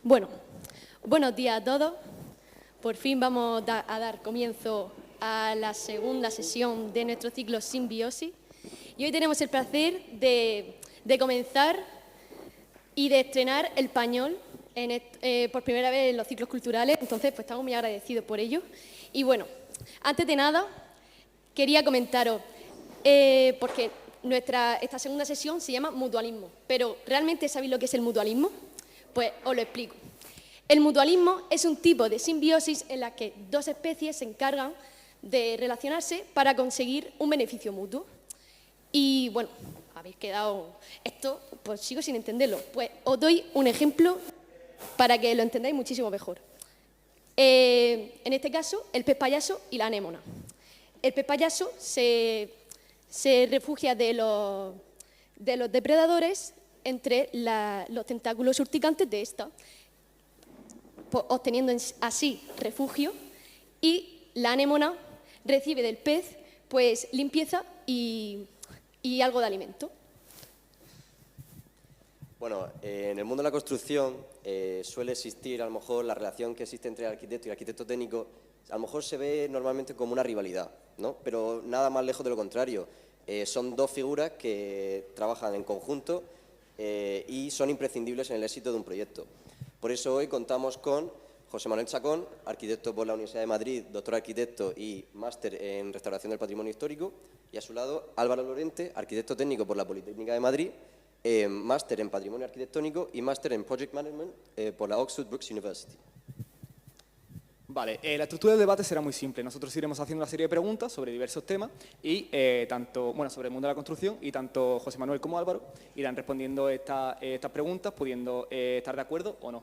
Bueno, buenos días a todos. Por fin vamos a dar comienzo a la segunda sesión de nuestro ciclo Simbiosis. Y hoy tenemos el placer de comenzar y de estrenar el español por primera vez en los ciclos culturales. Entonces, pues estamos muy agradecidos por ello. Y bueno, antes de nada, quería comentaros, porque esta segunda sesión se llama mutualismo. Pero, ¿realmente sabéis lo que es el mutualismo? Pues os lo explico. El mutualismo es un tipo de simbiosis en la que dos especies se encargan de relacionarse para conseguir un beneficio mutuo. Y bueno, habéis quedado esto, pues sigo sin entenderlo. Pues os doy un ejemplo para que lo entendáis muchísimo mejor. En este caso, el pez payaso y la anémona. El pez payaso se refugia de los depredadores entre los tentáculos urticantes de esta, obteniendo así refugio, y la anémona recibe del pez pues limpieza y algo de alimento. Bueno, en el mundo de la construcción suele existir a lo mejor la relación que existe entre el arquitecto y el arquitecto técnico, a lo mejor se ve normalmente como una rivalidad, ¿no? Pero nada más lejos de lo contrario. Son dos figuras que trabajan en conjunto y son imprescindibles en el éxito de un proyecto. Por eso hoy contamos con José Manuel Chacón, arquitecto por la Universidad de Madrid, doctor arquitecto y máster en restauración del patrimonio histórico, y a su lado Álvaro Lorente, arquitecto técnico por la Politécnica de Madrid, máster en patrimonio arquitectónico y máster en project management por la Oxford Brookes University. Vale, la estructura del debate será muy simple. Nosotros iremos haciendo una serie de preguntas sobre diversos temas y sobre el mundo de la construcción, y tanto José Manuel como Álvaro irán respondiendo estas preguntas, pudiendo estar de acuerdo o no.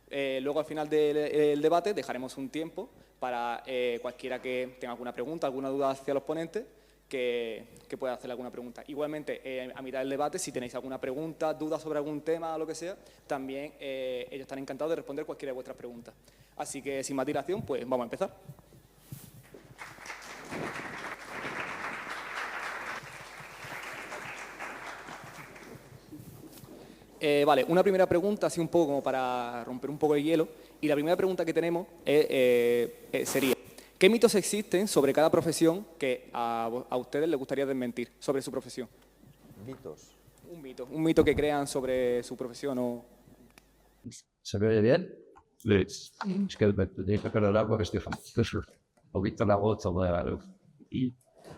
Luego, al final del debate, dejaremos un tiempo para cualquiera que tenga alguna pregunta, alguna duda hacia los ponentes, que pueda hacerle alguna pregunta. Igualmente, a mitad del debate, si tenéis alguna pregunta, duda sobre algún tema o lo que sea, también ellos estarán encantados de responder cualquiera de vuestras preguntas. Así que, sin más dilación, pues vamos a empezar. Vale, una primera pregunta, así un poco como para romper un poco el hielo. Y la primera pregunta que tenemos sería: ¿qué mitos existen sobre cada profesión que a ustedes les gustaría desmentir sobre su profesión? ¿Mitos? Un mito que crean sobre su profesión o... ¿Se me oye bien? Es que me tenéis que perdonar porque estoy un poquito la voz sobre la luz. Y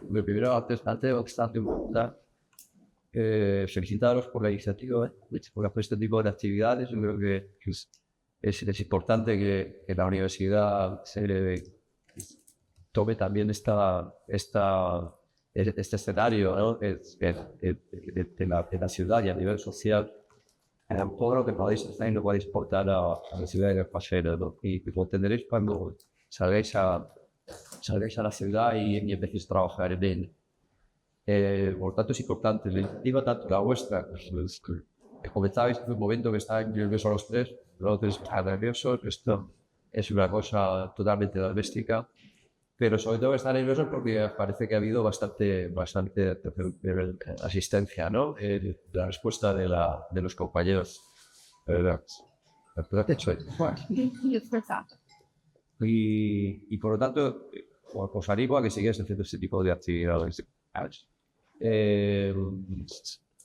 lo primero, antes de preguntar, felicitaros por la iniciativa, por hacer este tipo de actividades. Yo creo que es importante que la universidad tome también este escenario, ¿no? de la ciudad y a nivel social. Todo lo que podéis hacer lo podéis aportar a la ciudad y los paseros, ¿no? Y lo tendréis cuando salgáis a la ciudad y empecéis a trabajar en él. Por tanto, es importante. La iniciativa, tanto la vuestra, que comentabais en un momento que estaban nerviosos los tres, los tres están nerviosos. Esto es una cosa totalmente doméstica, pero sobre todo están nerviosos porque parece que ha habido bastante asistencia, ¿no? La respuesta de los compañeros. Y por lo tanto, os animo a que sigáis haciendo este tipo de actividades.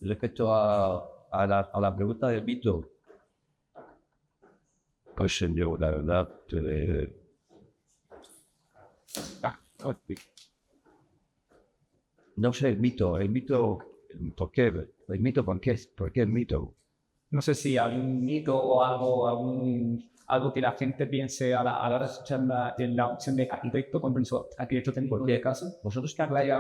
Respecto a la pregunta del mito, pues yo, la verdad, no sé, el mito, ¿por qué? El mito, ¿por qué el mito? No sé si hay un mito o algo que la gente piense a la hora de escuchar la opción de arquitecto, con permiso, arquitecto técnico de caso. Vosotros que habláis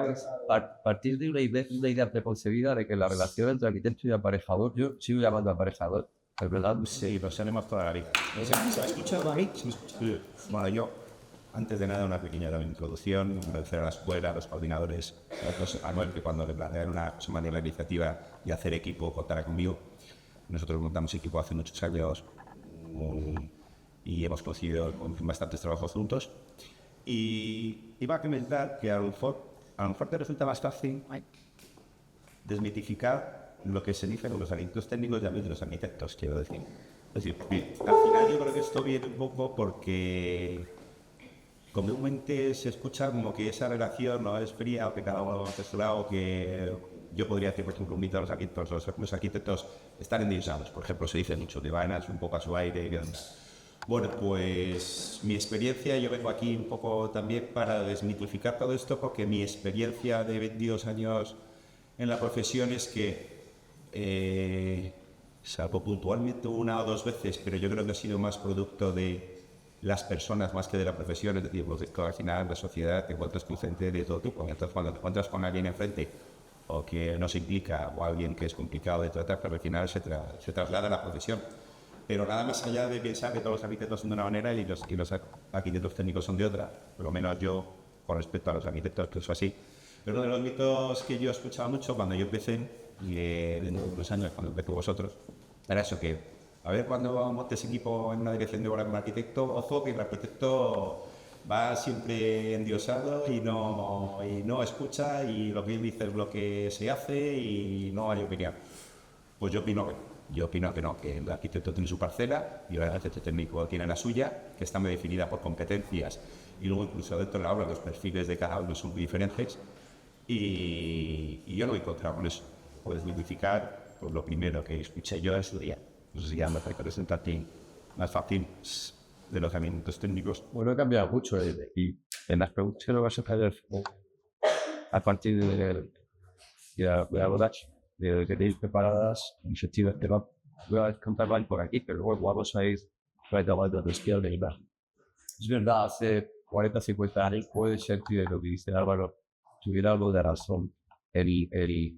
a partir de una idea preconcebida de que la relación entre arquitecto y aparejador, yo sigo llamando aparejador, ¿es verdad? Sí, lo tenemos toda la vida. ¿Se ha escuchado a mí? Bueno, yo, antes de nada, una pequeña introducción, agradecer a la escuela, a los coordinadores, a Manuel, que cuando le plantearon una semana de la iniciativa y hacer equipo, contara conmigo. Nosotros montamos equipo hace muchos años y hemos conseguido bastantes trabajos juntos. Y iba a comentar que a lo mejor te resulta más fácil desmitificar lo que se dice con los arquitectos técnicos y a mí de los arquitectos, quiero decir. Es decir, al final yo creo que esto viene un poco porque comúnmente se escucha como que esa relación no es fría o que cada uno hace su lado, que yo podría decir, por ejemplo, un mito a los arquitectos están endiosados. Por ejemplo, se dice mucho de vainas un poco a su aire. Bueno, pues mi experiencia, yo vengo aquí un poco también para desmitificar todo esto, porque mi experiencia de 22 años en la profesión es que, salvo puntualmente una o dos veces, pero yo creo que ha sido más producto de las personas más que de la profesión, es decir, pues, al final la sociedad te encuentras con gente de todo tipo. Entonces, cuando te encuentras con alguien enfrente o que no se implica o alguien que es complicado de tratar, pero al final se traslada a la profesión. Pero nada más allá de pensar que todos los arquitectos son de una manera y los arquitectos técnicos son de otra, por lo menos yo, con respecto a los arquitectos, pienso así. Pero uno de los mitos que yo escuchaba mucho cuando yo empecé, y de unos años cuando empecé vosotros, era eso que, a ver, cuando montes equipo en una dirección de obra con un arquitecto, ojo que el arquitecto va siempre endiosado y no escucha, y lo que él dice es lo que se hace y no hay opinión. Pues yo opino que no, que el arquitecto tiene su parcela y el arquitecto técnico tiene la suya, que está muy definida por competencias, y luego incluso dentro de la obra los perfiles de cada uno son muy diferentes, y yo no he encontrado con eso. Puedes modificar pues, lo primero que escuché yo en su día. No sé si ya me parece presentarte más fácil de los herramientas técnicos. Bueno, ha cambiado mucho y en las preguntas que lo vas a hacer a partir de la verdad de que tenéis preparadas, efectivamente voy a contar mal por aquí, pero luego vamos a ir retomando la cuestión de imagen. Es verdad, hace 40, 50 años puede ser que lo que dice Álvaro tuviera algo de razón.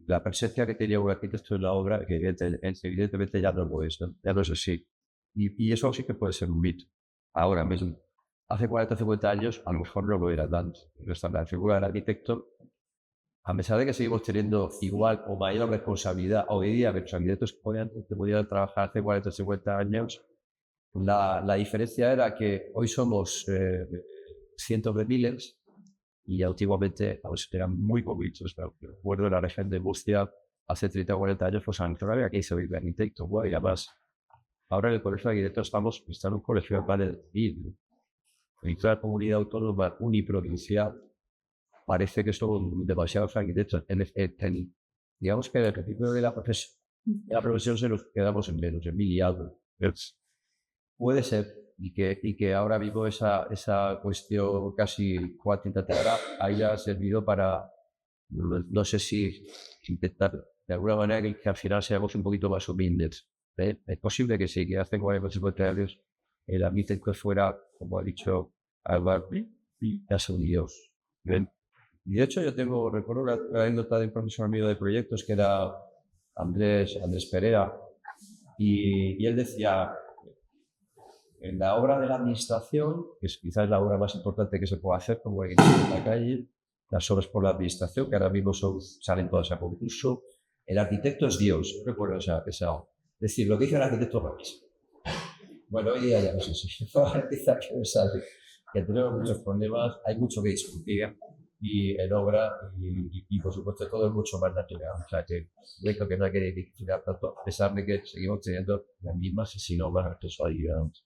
La presencia que tenía un arquitecto en la obra, que evidentemente ya no es así. Y eso sí que puede ser un mito. Ahora mismo, hace 40, 50 años, a lo mejor no lo era tanto. La figura del arquitecto, a pesar de que seguimos teniendo igual o mayor responsabilidad hoy día que los arquitectos que podían trabajar hace 40, 50 años, la diferencia era que hoy somos cientos de miles y antiguamente eran muy poquitos. Recuerdo en la región de Murcia, hace 30 o 40 años, pues no había que irse de arquitecto, y además, ahora en el colegio de arquitectos está en un colegio de civil. En toda la comunidad autónoma uniprovincial parece que son demasiados arquitectos. Digamos que en el principio de la profesión se nos quedamos en menos, en 1000 y algo. Puede ser, y que ahora mismo esa cuestión casi cuantitativa haya servido para, no sé si intentar de alguna manera que al final seamos un poquito más humildes. Es posible que sí, que hace 40 o 50 años el arquitecto fuera, como ha dicho Álvaro, ya son Dios. ¿Ven? Y de hecho yo recuerdo una anécdota de un profesor mío de proyectos que era Andrés Pereira, y él decía, en la obra de la administración, que es quizás la obra más importante que se puede hacer, como en la calle, las obras por la administración, que ahora mismo salen todas a concurso, el arquitecto es Dios. Yo recuerdo esa obra. Es decir, lo que dice el arquitecto es lo mismo. Bueno, hoy día ya no sé si quizá que tenemos muchos problemas, hay mucho que discutir y en obra y por supuesto todo es mucho más natural. O sea que creo que no hay que discutir tanto, a pesar de que seguimos teniendo las mismas y si no más responsabilidades.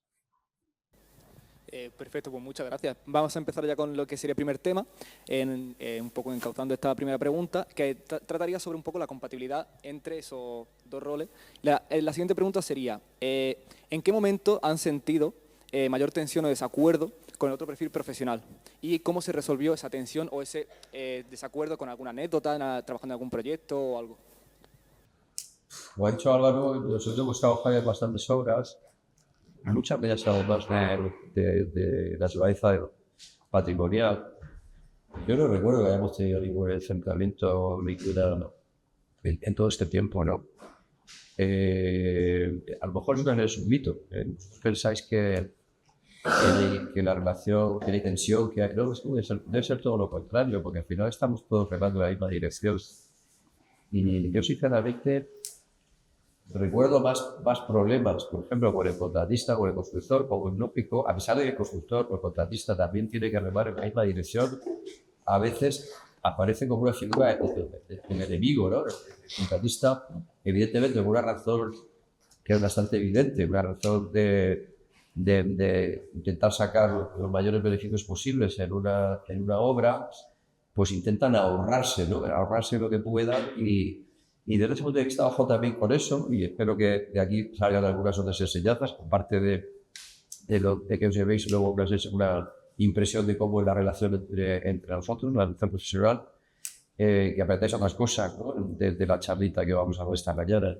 Perfecto, pues muchas gracias. Vamos a empezar ya con lo que sería el primer tema, un poco encauzando esta primera pregunta, que trataría sobre un poco la compatibilidad entre esos dos roles. La siguiente pregunta sería, ¿en qué momento han sentido mayor tensión o desacuerdo con el otro perfil profesional? ¿Y cómo se resolvió esa tensión o ese desacuerdo con alguna anécdota, trabajando en algún proyecto o algo? Como ha dicho Álvaro, nosotros hemos trabajado en bastantes obras. Muchas veces más de naturaleza patrimonial. Yo no recuerdo que hayamos tenido ningún enfrentamiento vinculado en todo este tiempo, ¿no? A lo mejor eso es un mito. Pensáis que la relación tiene tensión, que hay, no, debe ser todo lo contrario, porque al final estamos todos remando en la misma dirección. Y yo sinceramente recuerdo más problemas, por ejemplo, con el contratista, con el constructor, con el nópico, a pesar de que el constructor o el contratista también tiene que remar en la misma dirección, a veces aparece como una figura de enemigo, ¿no? El contratista, evidentemente, por una razón que es bastante evidente, una razón de intentar sacar los mayores beneficios posibles en una obra, pues intentan ahorrarse, ¿no? Ahorrarse lo que puedan y desde ese punto de vista trabajo también con eso y espero que de aquí salgan algunas otras enseñanzas, aparte de que os llevéis luego una impresión de cómo es la relación entre nosotros, la relación profesional, que aprendáis otras cosas, ¿no? de la charlita que vamos a hacer esta mañana.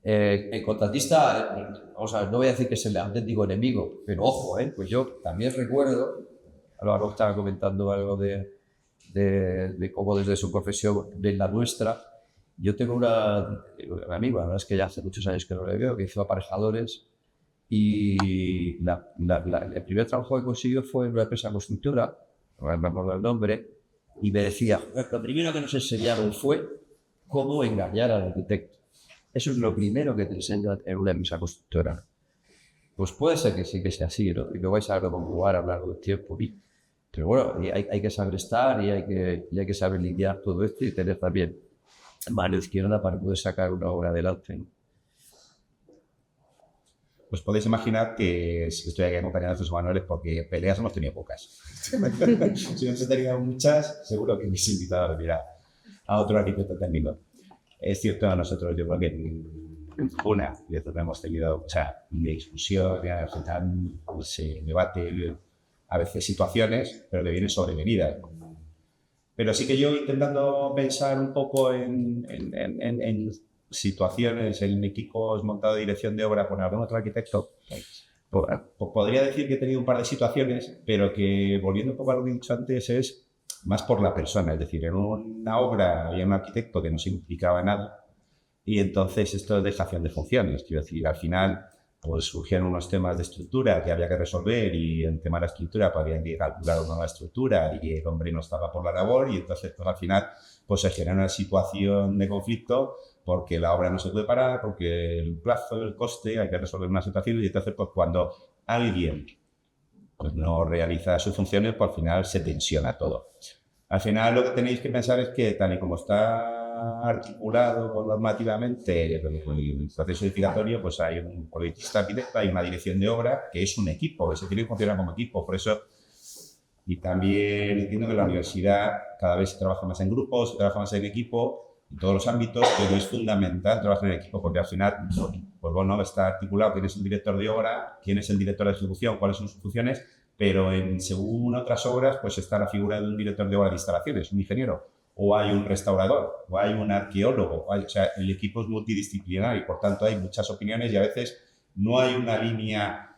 El contratista, o sea, no voy a decir que es el auténtico enemigo, pero ojo, pues yo también recuerdo, ahora estaba comentando algo de cómo desde su profesión, de la nuestra, yo tengo una amiga, la verdad es que ya hace muchos años que no le veo, que hizo aparejadores y el primer trabajo que consiguió fue en una empresa constructora, no me acuerdo el nombre, y me decía, lo primero que nos enseñaron fue cómo engañar al arquitecto. Eso es lo primero que te enseñan en una empresa constructora. Pues puede ser que sí que sea así, ¿no? Y lo vais a comprobar a lo largo del tiempo. Pero bueno, hay que saber estar y hay que saber lidiar todo esto y tener también mano izquierda para poder sacar una obra adelante, ¿no? Pues podéis imaginar que si estoy aquí acompañado de José Manuel es porque peleas hemos tenido pocas. Si hemos tenido muchas, seguro que mis invitados a otro arquitecto técnico. Es cierto, nosotros yo creo que una vez hemos tenido, o sea, discusión, pues, debate, a veces situaciones, pero que vienen sobrevenidas. Pero sí que yo intentando pensar un poco en situaciones, en equipos montados de dirección de obra con algún otro arquitecto, podría decir que he tenido un par de situaciones, pero que, volviendo un poco a lo que he dicho antes, es más por la persona. Es decir, en una obra había un arquitecto que no significaba nada y entonces esto es dejación de funciones. Quiero decir, al final pues surgieron unos temas de estructura que había que resolver y en tema de la estructura pues, había que calcular una nueva estructura y el hombre no estaba por la labor y entonces pues, al final pues, se genera una situación de conflicto porque la obra no se puede parar, porque el plazo, el coste, hay que resolver una situación y entonces pues cuando alguien pues, no realiza sus funciones, pues al final se tensiona todo. Al final lo que tenéis que pensar es que tal y como está articulado normativamente el proceso edificatorio, pues hay un proyectista arquitecto, hay una dirección de obra que es un equipo, que se tiene que funcionar como equipo. Por eso, y también entiendo que en la universidad cada vez se trabaja más en grupos, se trabaja más en equipo, en todos los ámbitos, pero es fundamental trabajar en equipo porque al final, pues bueno, está articulado quién es el director de obra, quién es el director de ejecución, cuáles son sus funciones, pero según otras obras, pues está la figura de un director de obra de instalaciones, un ingeniero, o hay un restaurador, o hay un arqueólogo, o sea, el equipo es multidisciplinar y por tanto hay muchas opiniones y a veces no hay una línea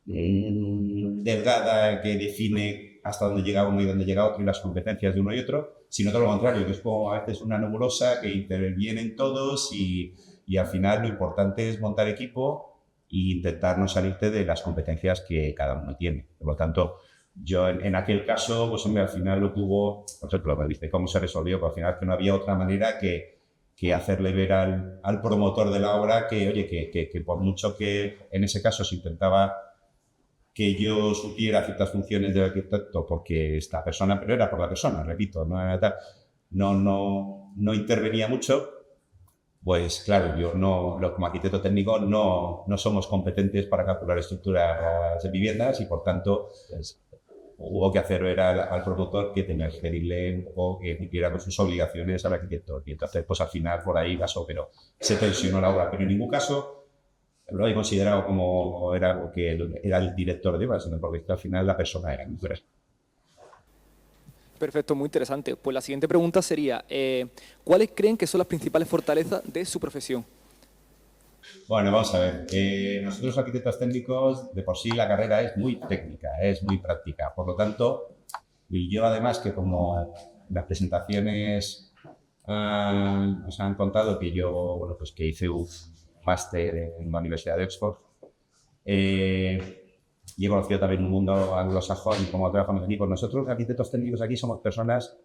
delgada que define hasta dónde llega uno y dónde llega otro y las competencias de uno y otro, sino todo lo contrario, que es como a veces una nebulosa que intervienen todos y al final lo importante es montar equipo e intentar no salirte de las competencias que cada uno tiene. Por lo tanto, yo en aquel caso, pues hombre, al final lo tuvo, por ejemplo, me dice cómo se resolvió, pero al final que no había otra manera que hacerle ver al promotor de la obra que, oye, que por mucho que en ese caso se intentaba que yo supiera ciertas funciones del arquitecto porque esta persona, pero era por la persona, repito, no era tal, no intervenía mucho, pues claro, yo como arquitecto técnico no somos competentes para calcular estructuras de viviendas y por tanto hubo que hacer ver al promotor que tenía que pedirle un poco que cumpliera con sus obligaciones al arquitecto y entonces pues al final por ahí pasó, pero se tensionó la obra, pero en ningún caso lo he considerado como era el director de obra, sino porque al final la persona era mujer. Perfecto, muy interesante. Pues la siguiente pregunta sería, ¿cuáles creen que son las principales fortalezas de su profesión? Bueno, vamos a ver. Nosotros los arquitectos técnicos, de por sí la carrera es muy técnica, es muy práctica. Por lo tanto, y yo además que como las presentaciones nos han contado que yo, bueno, pues que hice un máster en la Universidad de Oxford, y he conocido también un mundo anglosajón y cómo trabajamos aquí. Pues nosotros, los arquitectos técnicos aquí, somos personas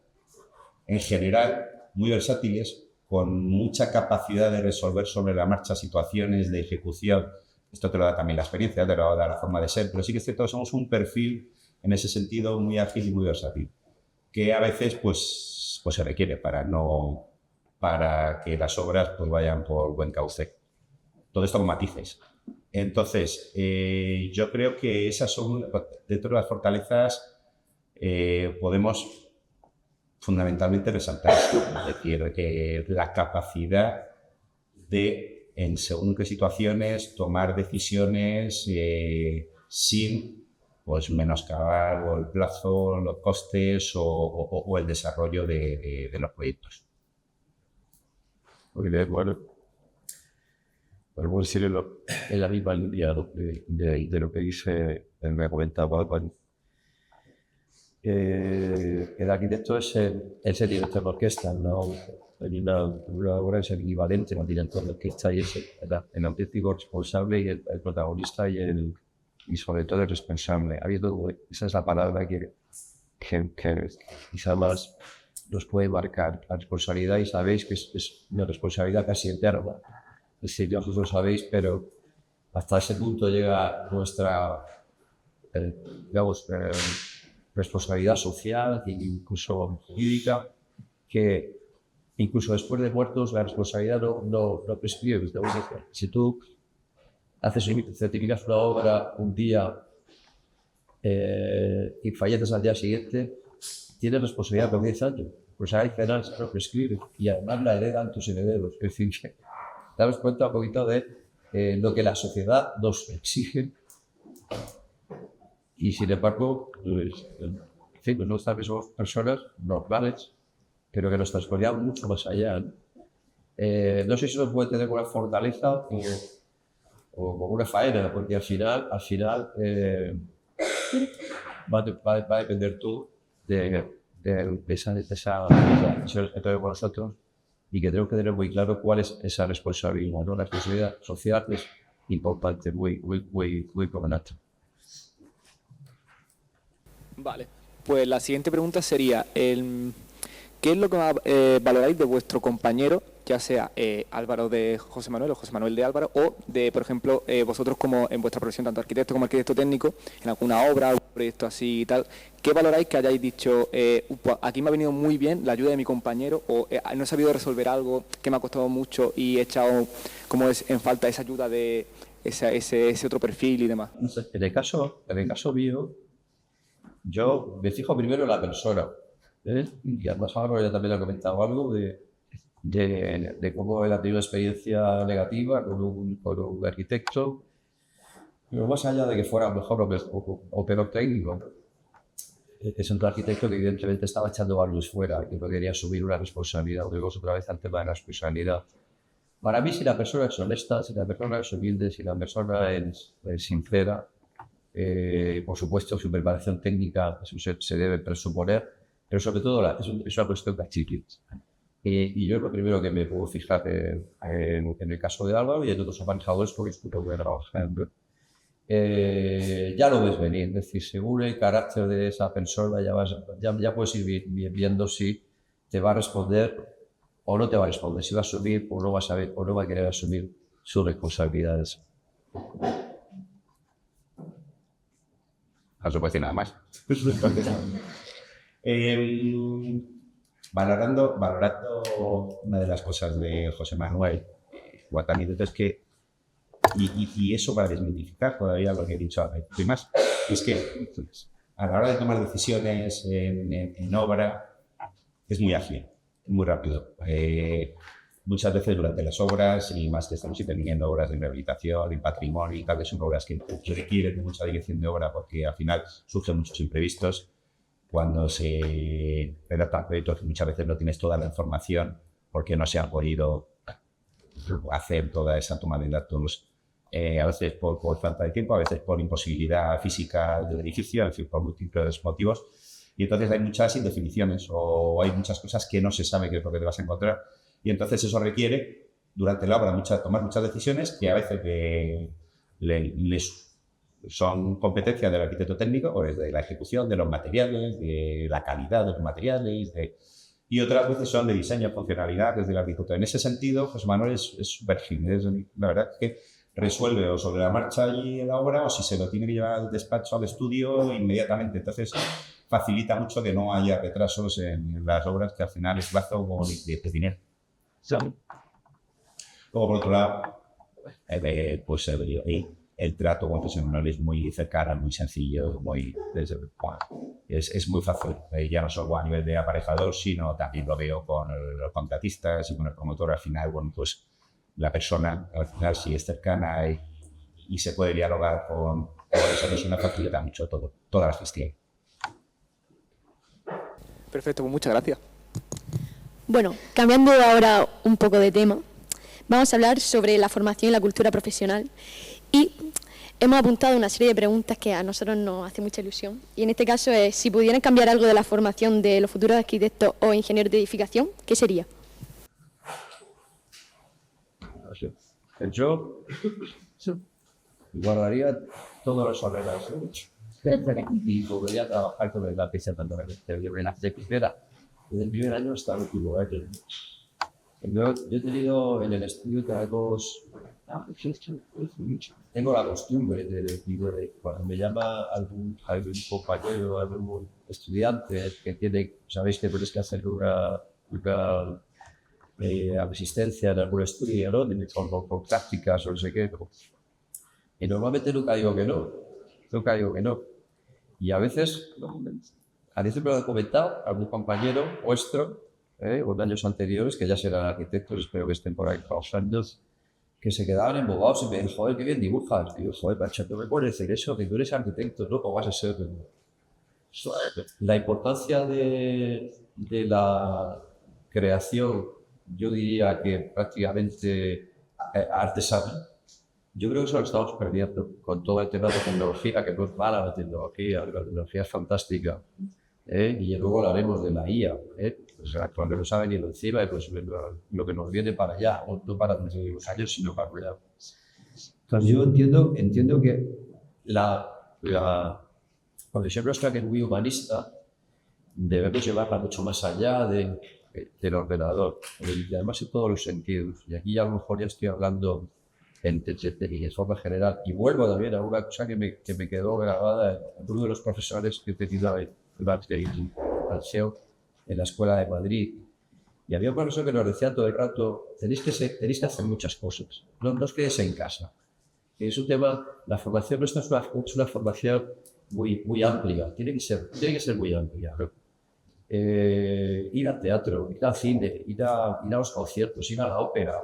en general muy versátiles, con mucha capacidad de resolver sobre la marcha situaciones de ejecución. Esto te lo da también la experiencia, te lo da la forma de ser, pero sí que es cierto que somos un perfil en ese sentido muy ágil y muy versátil, que a veces pues se requiere para que las obras pues vayan por buen cauce. Todo esto con matices. Entonces, yo creo que esas son, dentro de las fortalezas, podemos fundamentalmente resaltar esto, es decir, la capacidad de, en según qué situaciones, tomar decisiones sin pues, menoscabar o el plazo, los costes o el desarrollo de los proyectos. Muy bien, bueno. Podemos decir en la misma línea de lo que dice, me comentaba Álvaro. El arquitecto es el director de orquesta, ¿no? Una obra es el equivalente al director de orquesta y es el auténtico responsable y el protagonista y sobre todo el responsable. Esa es la palabra que quizá más nos puede marcar la responsabilidad, y sabéis que es una responsabilidad casi eterna. Es decir, vosotros lo sabéis, pero hasta ese punto llega nuestra, responsabilidad social e incluso jurídica, que incluso después de muertos la responsabilidad no prescribe. Si tú certificas una obra un día y falleces al día siguiente, tienes responsabilidad por 10 años. Pues hay penal, se lo prescribe y además la heredan tus herederos. Es decir, que damos cuenta un poquito de lo que la sociedad nos exige. Y sin embargo, pues, en fin, pues no somos personas normales, pero que nos transformamos mucho más allá. No sé si nos puede tener una fortaleza o como una faena, porque al final va a depender tú de esa decisión que tenemos nosotros, y que tenemos que tener muy claro cuál es esa responsabilidad, ¿no? La responsabilidad social es importante, muy importante. Vale, pues la siguiente pregunta sería, ¿qué es lo que valoráis de vuestro compañero, ya sea Álvaro de José Manuel o José Manuel de Álvaro, o de, por ejemplo, vosotros como en vuestra profesión, tanto arquitecto como arquitecto técnico, en alguna obra, algún proyecto así y tal? ¿Qué valoráis que hayáis dicho, aquí me ha venido muy bien la ayuda de mi compañero, o no he sabido resolver algo que me ha costado mucho y he echado en falta esa ayuda de ese otro perfil y demás? En el caso mío, yo me fijo primero en la persona, y además Álvaro ya también ha comentado algo de cómo él ha tenido una experiencia negativa con un arquitecto, pero más allá de que fuera mejor o peor técnico, es un arquitecto que evidentemente estaba echando valores fuera y no quería asumir una responsabilidad. Volvemos otra vez al tema de la responsabilidad. Para mí, si la persona es honesta, si la persona es humilde, si la persona es sincera, por supuesto su preparación técnica se debe presuponer, pero sobre todo es una cuestión de actitud. Y yo es lo primero que me puedo fijar en el caso de Álvaro y en otros manejadores porque es muy bueno trabajando. Ya lo ves venir, es decir, según el carácter de esa persona ya puedes ir viendo si te va a responder o no te va a responder, si va a asumir o no va a saber o no va a querer asumir sus responsabilidades. No se puede decir nada más. Valorando una de las cosas de José Manuel Guatanito es que, y eso para desmitificar todavía lo que he dicho más, es que a la hora de tomar decisiones en obra es muy ágil, muy rápido. Muchas veces durante las obras, y más que estamos interviniendo obras de rehabilitación, en patrimonio y tal, que son obras que requieren de mucha dirección de obra porque al final surgen muchos imprevistos. Cuando se redactan proyectos, muchas veces no tienes toda la información porque no se ha podido hacer toda esa toma de datos, a veces por falta de tiempo, a veces por imposibilidad física del edificio, es decir, por múltiples motivos. Y entonces hay muchas indefiniciones o hay muchas cosas que no se sabe qué es lo que te vas a encontrar. Y entonces eso requiere, durante la obra, tomar muchas decisiones que a veces son competencia del arquitecto técnico o desde la ejecución de los materiales, de la calidad de los materiales, y otras veces son de diseño, funcionalidad desde el arquitecto. En ese sentido, José Manuel es súper fin. La verdad es que resuelve o sobre la marcha allí en la obra o si se lo tiene que llevar al despacho, al estudio inmediatamente. Entonces facilita mucho que no haya retrasos en las obras, que al final es plazo de dinero. Luego, por otro lado, y el trato con profesional es muy cercano, muy sencillo, es muy fácil. Ya no solo a nivel de aparejador, sino también lo veo con los contratistas y con el promotor. Al final, bueno, pues la persona, al final, si es cercana y se puede dialogar con esa persona, facilita mucho toda la gestión. Perfecto, pues muchas gracias. Bueno, cambiando ahora un poco de tema, vamos a hablar sobre la formación y la cultura profesional. Y hemos apuntado una serie de preguntas que a nosotros nos hace mucha ilusión. Y en este caso es, si pudieran cambiar algo de la formación de los futuros arquitectos o ingenieros de edificación, ¿qué sería? Yo guardaría todos los ordenadores y volvería a trabajar con la pieza tanto de primera. Desde el primer año hasta el último año. Yo he tenido en el estudio tengo la costumbre de decir, cuando me llama algún compañero, algún estudiante que tiene, sabéis que tienes que hacer una asistencia en algún estudio, ¿no? Con prácticas o no sé qué. Y normalmente nunca digo que no. Y a veces me lo ha comentado algún compañero vuestro, o de años anteriores, que ya serán arquitectos, espero que estén por ahí trabajando, que se quedaban embobados y me dijeron, joder, qué bien dibujas. Digo, joder, macho, no me puedes decir eso, que tú eres arquitecto, ¿no? ¿Cómo vas a ser? La importancia de la creación, yo diría que prácticamente artesana, yo creo que eso lo estamos perdiendo con todo el tema de tecnología, que no es mala la tecnología es fantástica. Y luego hablaremos de la IA, pues, cuando no saben ni lo encima, pues lo que nos viene para allá, no para dentro de unos años, sino para allá. Entonces yo entiendo que la profesión nuestra, que es muy humanista, debemos llevarla mucho más allá del ordenador, y además en todos los sentidos. Y aquí a lo mejor ya estoy hablando de forma general, y vuelvo también a una cosa que me quedó grabada en uno de los profesores que he tenido al SEO en la Escuela de Madrid. Y había un profesor que nos decía todo el rato, tenéis que hacer muchas cosas, no os quedéis en casa. Y es un tema, la formación nuestra es una formación muy amplia, tiene que ser muy amplia. Ir al teatro, ir al cine, ir a los conciertos, ir a la ópera,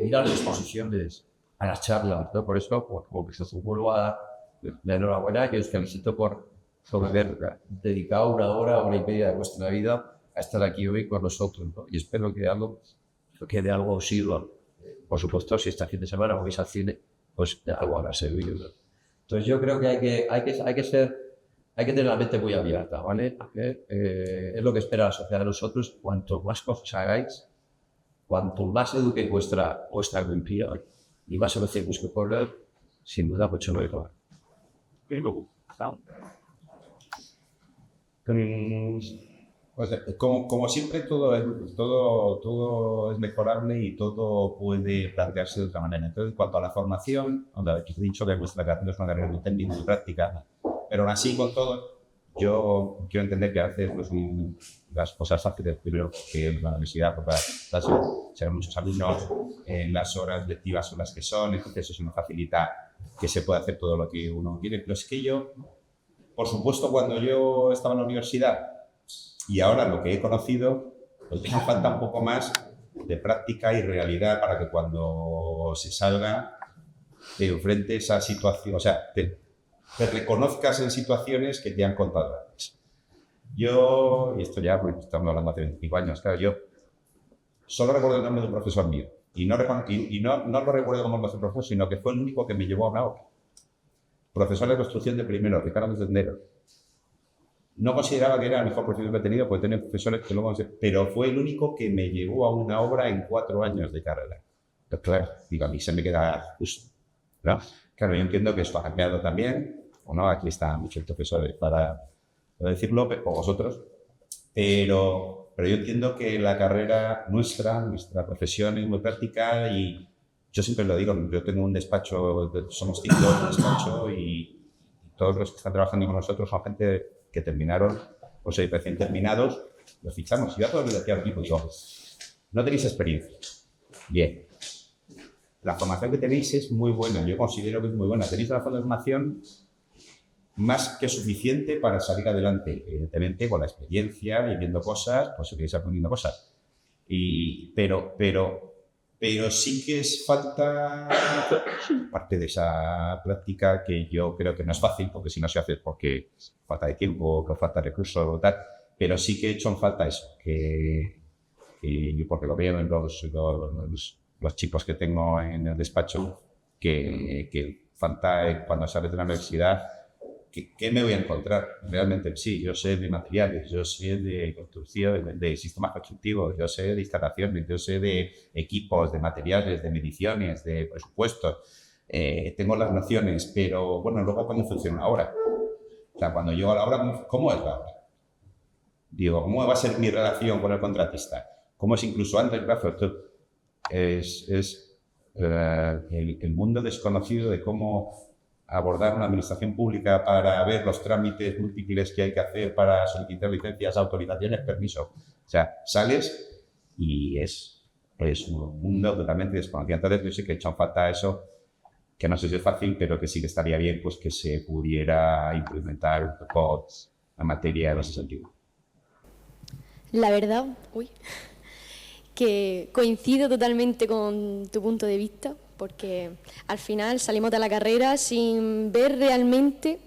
ir a las exposiciones, a las charlas, ¿no? Por eso, como que os vuelvo a dar la enhorabuena, que os felicito por haber dedicado una hora y media de vuestra vida a estar aquí hoy con nosotros, ¿no? Y espero que de algo os sirva. Por supuesto, si esta fin de semana vais al cine, pues de algo habrá servido, ¿no? Entonces yo creo que hay que tener la mente muy abierta, ¿vale? Es lo que espera la sociedad de nosotros. Cuanto más cosas hagáis, cuanto más eduquéis vuestra mentira y más solución busque por él, sin duda mucho mejor. Pues, como siempre, todo es mejorable y todo puede plantearse de otra manera. Entonces, en cuanto a la formación, he dicho que nuestra carrera es una carrera muy técnica y práctica, pero aún así, con todo, yo quiero entender que a veces pues, las cosas fáciles, primero que en la universidad, para ser muchos alumnos, las horas lectivas son las que son, entonces eso nos facilita que se pueda hacer todo lo que uno quiere. Pero es que yo, por supuesto, cuando yo estaba en la universidad y ahora lo que he conocido, pues me falta un poco más de práctica y realidad para que cuando se salga te enfrentes a situaciones, o sea, te reconozcas en situaciones que te han contado antes. Yo, y esto ya, pues, estamos hablando hace 25 años, claro, yo solo recuerdo el nombre de un profesor mío. Y no lo recuerdo como nuestro profesor, sino que fue el único que me llevó a una obra. Profesor de construcción de primero, Ricardo Tendero. No consideraba que era el mejor profesor que he tenido, porque tenía profesores que luego, pero fue el único que me llevó a una obra en 4 años de carrera. Entonces, claro, digo, a mí se me queda justo, ¿no? Claro, yo entiendo que esto ha cambiado también, o no, aquí está muchos profesores para decirlo, o vosotros, pero yo entiendo que la carrera nuestra profesión es muy práctica y yo siempre lo digo, yo tengo un despacho, somos 5 en un despacho y todos los que están trabajando con nosotros son gente que terminaron, o sea, recién terminados, los fichamos. Y yo a todos les decía al equipo, digo, no tenéis experiencia. Bien. la formación que tenéis es muy buena, yo considero que es muy buena. Tenéis una formación más que suficiente para salir adelante, evidentemente con la experiencia, viviendo cosas, pues seguiréis aprendiendo cosas. Pero sí que es falta parte de esa práctica que yo creo que no es fácil, porque si no se hace es porque falta de tiempo, que falta de recursos o tal, pero sí que he hecho en falta eso, que yo porque lo veo en los chicos que tengo en el despacho, que falta cuando sales de la universidad, ¿qué me voy a encontrar? Realmente sí, yo sé de materiales, yo sé de construcción, de sistemas constructivos, yo sé de instalaciones, yo sé de equipos, de materiales, de mediciones, de presupuestos. Tengo las nociones, pero bueno, luego ¿cómo funciona ahora? O sea, cuando llego a la obra, ¿cómo es la obra? Digo, ¿cómo va a ser mi relación con el contratista? ¿Cómo es incluso antes? Esto es el mundo desconocido de cómo abordar una administración pública para ver los trámites múltiples que hay que hacer para solicitar licencias, autorizaciones, permisos. O sea, sales y es un mundo totalmente desconocido. Entonces, yo sé que he hecho falta eso, que no sé si es fácil, pero que sí que estaría bien pues que se pudiera implementar un poco la materia en ese sentido. La verdad, que coincido totalmente con tu punto de vista, porque al final salimos de la carrera sin ver realmente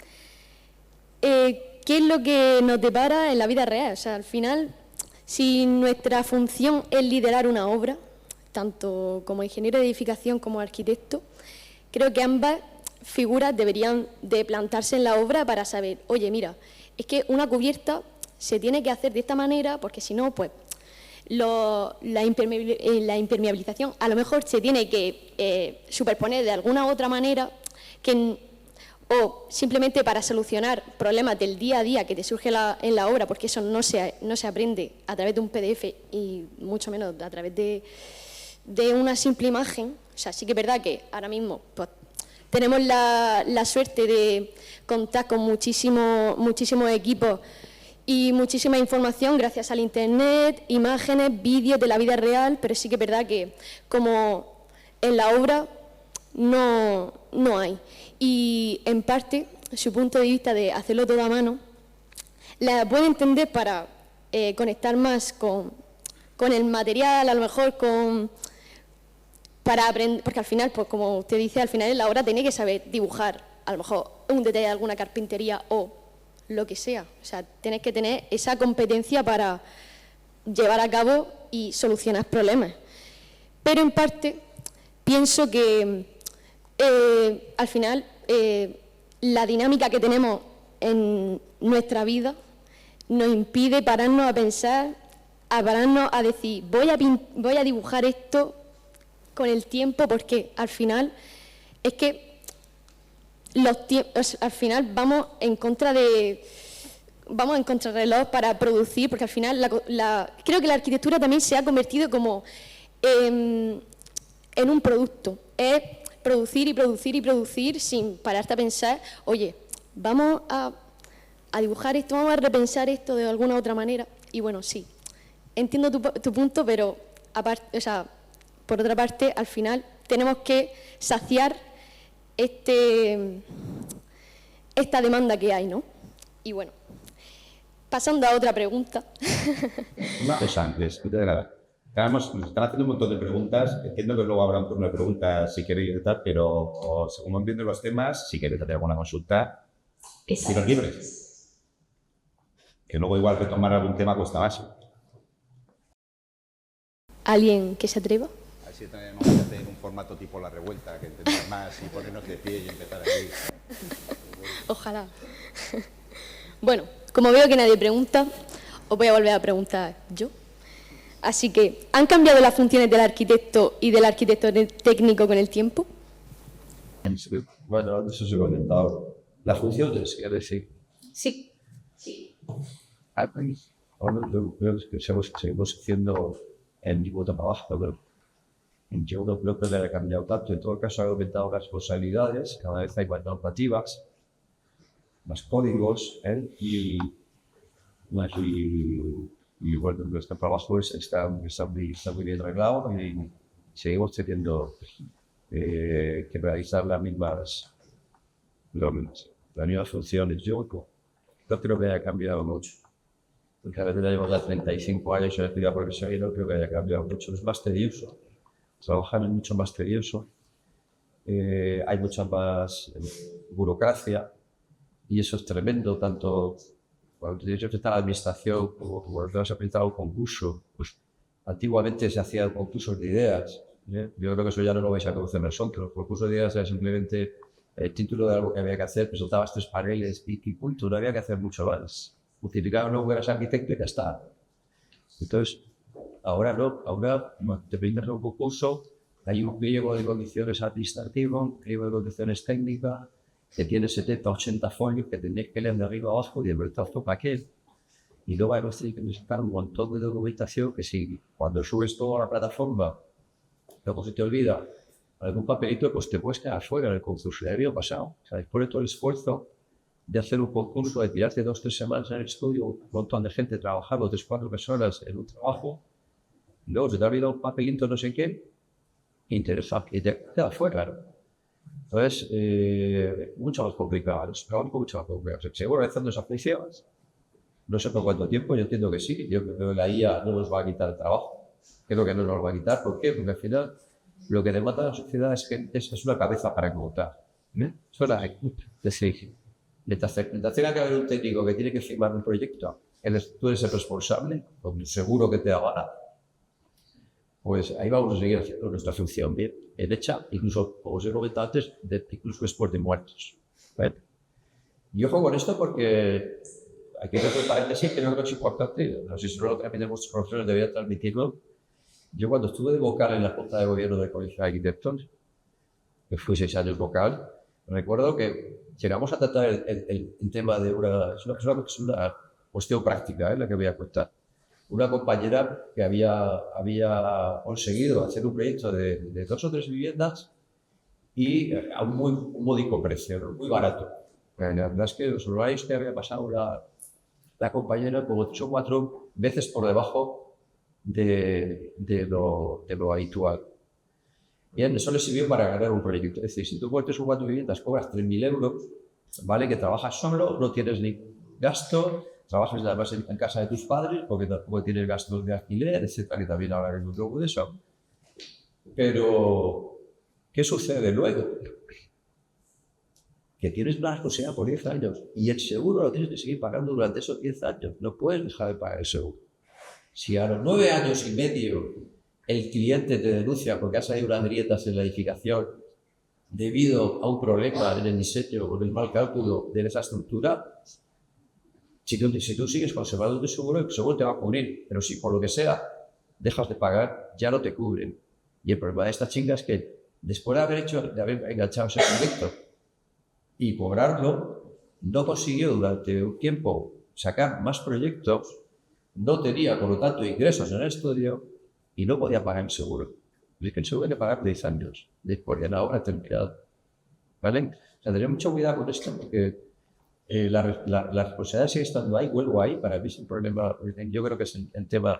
qué es lo que nos depara en la vida real. O sea, al final, si nuestra función es liderar una obra, tanto como ingeniero de edificación como arquitecto, creo que ambas figuras deberían de plantarse en la obra para saber, oye, mira, es que una cubierta se tiene que hacer de esta manera porque si no, pues la impermeabilización a lo mejor se tiene que superponer de alguna otra manera o simplemente para solucionar problemas del día a día que te surge en la obra, porque eso no se aprende a través de un PDF y mucho menos a través de una simple imagen. O sea, sí que es verdad que ahora mismo pues, tenemos la suerte de contar con muchísimos equipos y muchísima información gracias al internet, imágenes, vídeos de la vida real, pero sí que es verdad que como en la obra no hay. Y en parte, su punto de vista de hacerlo todo a mano, la puedo entender para conectar más con el material, a lo mejor para aprender, porque al final, pues como usted dice, al final en la obra tiene que saber dibujar, a lo mejor un detalle de alguna carpintería o lo que sea. O sea, tienes que tener esa competencia para llevar a cabo y solucionar problemas. Pero en parte pienso que al final la dinámica que tenemos en nuestra vida nos impide pararnos a pensar, pararnos a decir, voy a dibujar esto con el tiempo, porque al final es que al final vamos en contra reloj para producir, porque al final creo que la arquitectura también se ha convertido como en un producto. Es producir y producir y producir sin pararte a pensar, oye, vamos a dibujar esto, vamos a repensar esto de alguna otra manera. Y bueno, sí, entiendo tu punto, pero aparte, o sea, por otra parte, al final tenemos que saciar esta demanda que hay, ¿no? Y bueno, pasando a otra pregunta. Una cosa antes, de nada. Nos están haciendo un montón de preguntas. Entiendo que luego habrá un turno de preguntas si queréis y tal, pero según van viendo los temas, si queréis hacer alguna consulta, tiros libres. Que luego igual retomar algún tema cuesta más. ¿Alguien que se atreva? Así tenemos que hacer un formato tipo La Revuelta, que entender más y ponernos de pie y empezar aquí. Ojalá. Bueno, como veo que nadie pregunta, os voy a volver a preguntar yo. Así que, ¿han cambiado las funciones del arquitecto y del arquitecto técnico con el tiempo? Bueno, eso se ha comentado. ¿Las funciones, quiere decir? Sí. Ahora lo que creo es que seguimos haciendo el mismo trabajo, pero yo no creo que le haya cambiado tanto. En todo caso, ha aumentado las responsabilidades, cada vez hay más normativas, más códigos, y bueno, nuestro trabajo está muy bien arreglado y seguimos teniendo que realizar las mismas funciones. Yo no creo que haya cambiado mucho. Porque a veces ya llevo ya 35 años en la actividad profesional y no creo que haya cambiado mucho. Es más tedioso. Trabajar es mucho más tedioso. Hay mucha más burocracia y eso es tremendo, tanto cuando tienes que enfrentar a la administración como cuando te vas a enfrentar a un concurso. Pues antiguamente se hacían concursos de ideas. Yo creo que eso ya no lo vais a conocer nosotros. Los concursos de ideas era simplemente el título de algo que había que hacer, presentabas 3 paneles y punto, no había que hacer mucho más. Justificaban luego que eras arquitecto y ya está. Entonces, ahora no, ahora te presentas a un concurso, hay un pliego de condiciones administrativas, un pliego de condiciones técnicas, que tiene 70, 80 folios que tenéis que leer de arriba abajo y de verdad para qué. Y luego además tienes que necesitar un montón de documentación que si cuando subes todo a la plataforma, luego se te olvida algún papelito, pues te puedes quedar fuera del concurso. Ya había pasado. O sea, después de todo el esfuerzo de hacer un concurso, de tirarte 2 o 3 semanas en el estudio, un montón de gente trabajando 3 o 4 personas en un trabajo, y luego se te ha olvidado un papelito no sé qué, interesante, y te quedas fuera. Entonces, mucho más complicado, mucho más complicado. ¿Seguro realizando esas funciones? No sé por cuánto tiempo, yo entiendo que sí. Yo creo que la IA no nos va a quitar el trabajo. Creo que no nos va a quitar. ¿Por qué? Porque al final lo que demanda la sociedad es que es una cabeza para ejecutar. Eso es decir, mientras tenga que haber un técnico que tiene que firmar un proyecto, tú eres el responsable, seguro que te haga, pues ahí vamos a seguir haciendo nuestra función bien hecha, incluso, como os he comentado antes, incluso después de muertos. ¿Vale? Y ojo con esto porque aquí tengo un paréntesis que no creo que es importante, no sé si solo también de vuestros profesores debería transmitirlo. Yo cuando estuve de vocal en la Junta de Gobierno del Colegio de Arquitectos, que fui 6 años vocal, recuerdo que llegamos a tratar el tema de es una cuestión práctica, la que voy a contar. Una compañera que había conseguido hacer un proyecto de 2 o 3 viviendas y a un muy módico precio, muy barato. La verdad es que los horarios que había pasado la compañera como 8 o 4 veces por debajo de lo habitual. Bien, eso le sirvió para ganar un proyecto. Es decir, si tú pones 3 o 4 viviendas, cobras 3.000 euros, ¿vale? Que trabajas solo, no tienes ni gasto, trabajas además en casa de tus padres, porque tampoco tienes gastos de alquiler, etcétera, que también hablaremos luego de eso. Pero, ¿qué sucede luego? Que tienes una responsabilidad por 10 años y el seguro lo tienes que seguir pagando durante esos 10 años. No puedes dejar de pagar el seguro. Si a los 9 años y medio el cliente te denuncia porque ha salido unas grietas en la edificación debido a un problema en el diseño o en el mal cálculo de esa estructura, si tú sigues conservando tu seguro, el seguro te va a cubrir. Pero si por lo que sea dejas de pagar, ya no te cubren. Y el problema de esta chinga es que después de haber enganchado ese proyecto y cobrarlo, no consiguió durante un tiempo sacar más proyectos, no tenía, por lo tanto, ingresos en el estudio y no podía pagar el seguro. Es que el seguro hay que pagar 10 años después de la obra terminada. ¿Vale? O sea, tener mucho cuidado con esto porque la responsabilidad sigue estando ahí, vuelvo ahí, para mí es un problema, yo creo que es el tema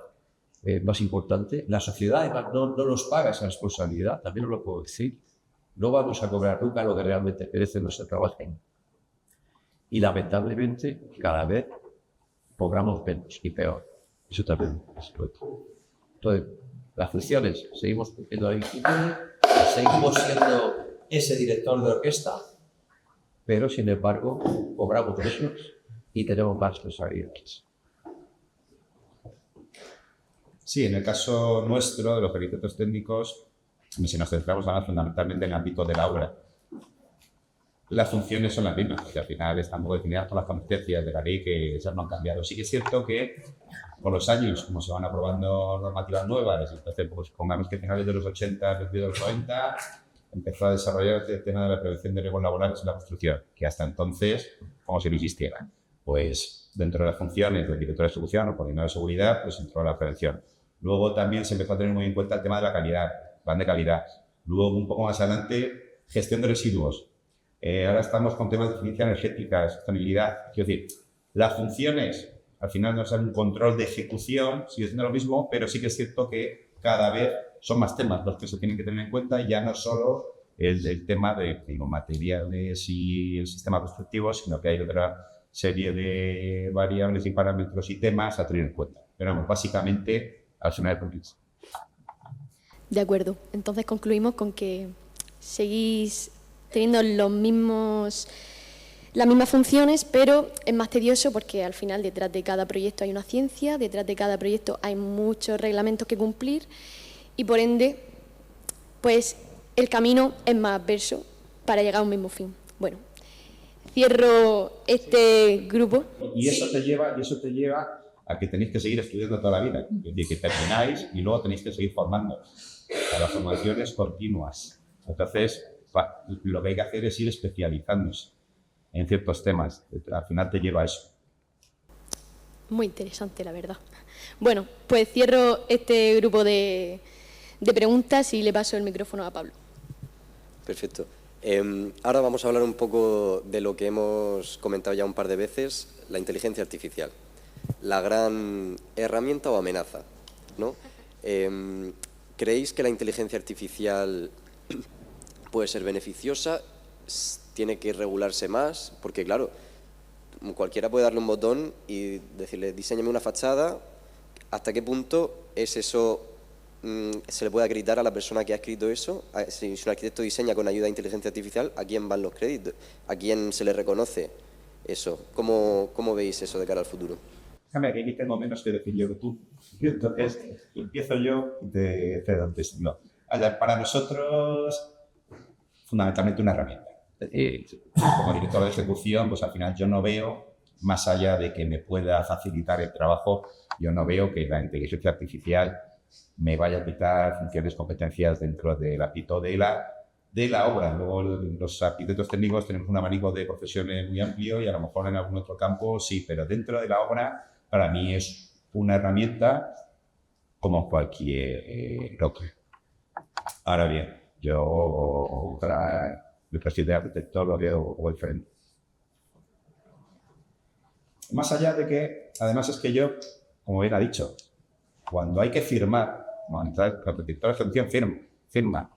más importante. La sociedad además no nos paga esa responsabilidad, también os lo puedo decir. No vamos a cobrar nunca lo que realmente merecen nuestro trabajo. Y lamentablemente cada vez cobramos menos y peor. Eso también es cierto. Entonces, las funciones, seguimos cumpliendo ahí, seguimos siendo ese director de orquesta, pero sin embargo cobramos menos y tenemos más responsabilidades. Sí, en el caso nuestro, de los arquitectos técnicos, si nos centramos ahora fundamentalmente en el ámbito de la obra, las funciones son las mismas, que al final están muy definidas por las competencias de la ley que esas no han cambiado. Sí que es cierto que con los años, como se van aprobando normativas nuevas, entonces pues pongamos que a finales de los 80, principios de los 90, empezó a desarrollar el tema de la prevención de riesgos laborales en la construcción, que hasta entonces, como si no existiera. Pues dentro de las funciones del director de ejecución o coordinador de seguridad, pues entró la prevención. Luego también se empezó a tener muy en cuenta el tema de la calidad, plan de calidad. Luego, un poco más adelante, gestión de residuos. Ahora estamos con temas de eficiencia energética, sostenibilidad. Quiero decir, las funciones al final no son un control de ejecución, sigue siendo lo mismo, pero sí que es cierto que cada vez son más temas los que se tienen que tener en cuenta, ya no solo el tema de digo, materiales y el sistema constructivo, sino que hay otra serie de variables y parámetros y temas a tener en cuenta. Pero vamos, básicamente, al final del proceso. De acuerdo. Entonces concluimos con que seguís teniendo las mismas funciones, pero es más tedioso porque al final detrás de cada proyecto hay una ciencia, detrás de cada proyecto hay muchos reglamentos que cumplir y por ende, pues el camino es más adverso para llegar a un mismo fin. Bueno, cierro este grupo. Y eso te lleva a que tenéis que seguir estudiando toda la vida, es decir, que termináis y luego tenéis que seguir formando. Las formaciones continuas. Entonces, lo que hay que hacer es ir especializándose en ciertos temas. Al final te lleva a eso. Muy interesante, la verdad. Bueno, pues cierro este grupo de preguntas y le paso el micrófono a Pablo. Perfecto. Ahora vamos a hablar un poco de lo que hemos comentado ya un par de veces, la inteligencia artificial. La gran herramienta o amenaza, ¿no? ¿Creéis que la inteligencia artificial puede ser beneficiosa? ¿Tiene que regularse más? Porque, claro, cualquiera puede darle un botón y decirle, diséñame una fachada. ¿Hasta qué punto es eso, se le puede acreditar a la persona que ha escrito eso? Si un arquitecto diseña con ayuda de inteligencia artificial, ¿a quién van los créditos? ¿A quién se le reconoce eso? ¿Cómo veis eso de cara al futuro? Déjame que aquí tengo menos que decir yo que tú. Entonces, empiezo yo y te cedo antes. No. Para nosotros, fundamentalmente una herramienta. Como director de ejecución, pues al final yo no veo, más allá de que me pueda facilitar el trabajo, yo no veo que la inteligencia artificial me vaya a quitar funciones, competencias dentro del ámbito de la obra. Luego los arquitectos técnicos tenemos un abanico de profesiones muy amplio y a lo mejor en algún otro campo sí, pero dentro de la obra para mí es una herramienta como cualquier otra. Ahora bien, yo el perfil de arquitecto lo veo diferente. Más allá de que, además es que yo, como bien ha dicho, cuando hay que firmar, el arquitecto de ejecución firma.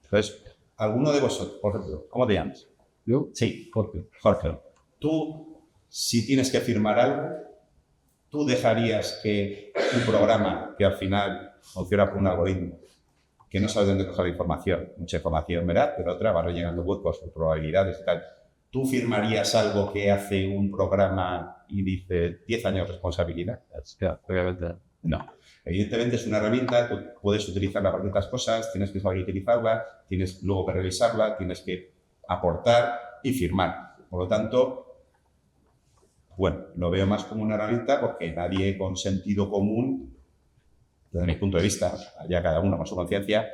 Entonces, alguno de vosotros, por ejemplo, ¿cómo te llamas? ¿Yo? Sí, Jorge. Tú, si tienes que firmar algo, ¿tú dejarías que un programa que al final funciona por un algoritmo, que no sabes dónde coger la información, mucha información, ¿verdad? Pero otra va llegando huecos, probabilidades y tal. ¿Tú firmarías algo que hace un programa y dice 10 años de responsabilidad? Obviamente. No. Evidentemente es una herramienta, tú puedes utilizarla para otras cosas, tienes que saber utilizarla, tienes luego que revisarla, tienes que aportar y firmar. Por lo tanto, bueno, lo veo más como una herramienta porque nadie con sentido común, desde mi punto de vista, ya cada uno con su conciencia,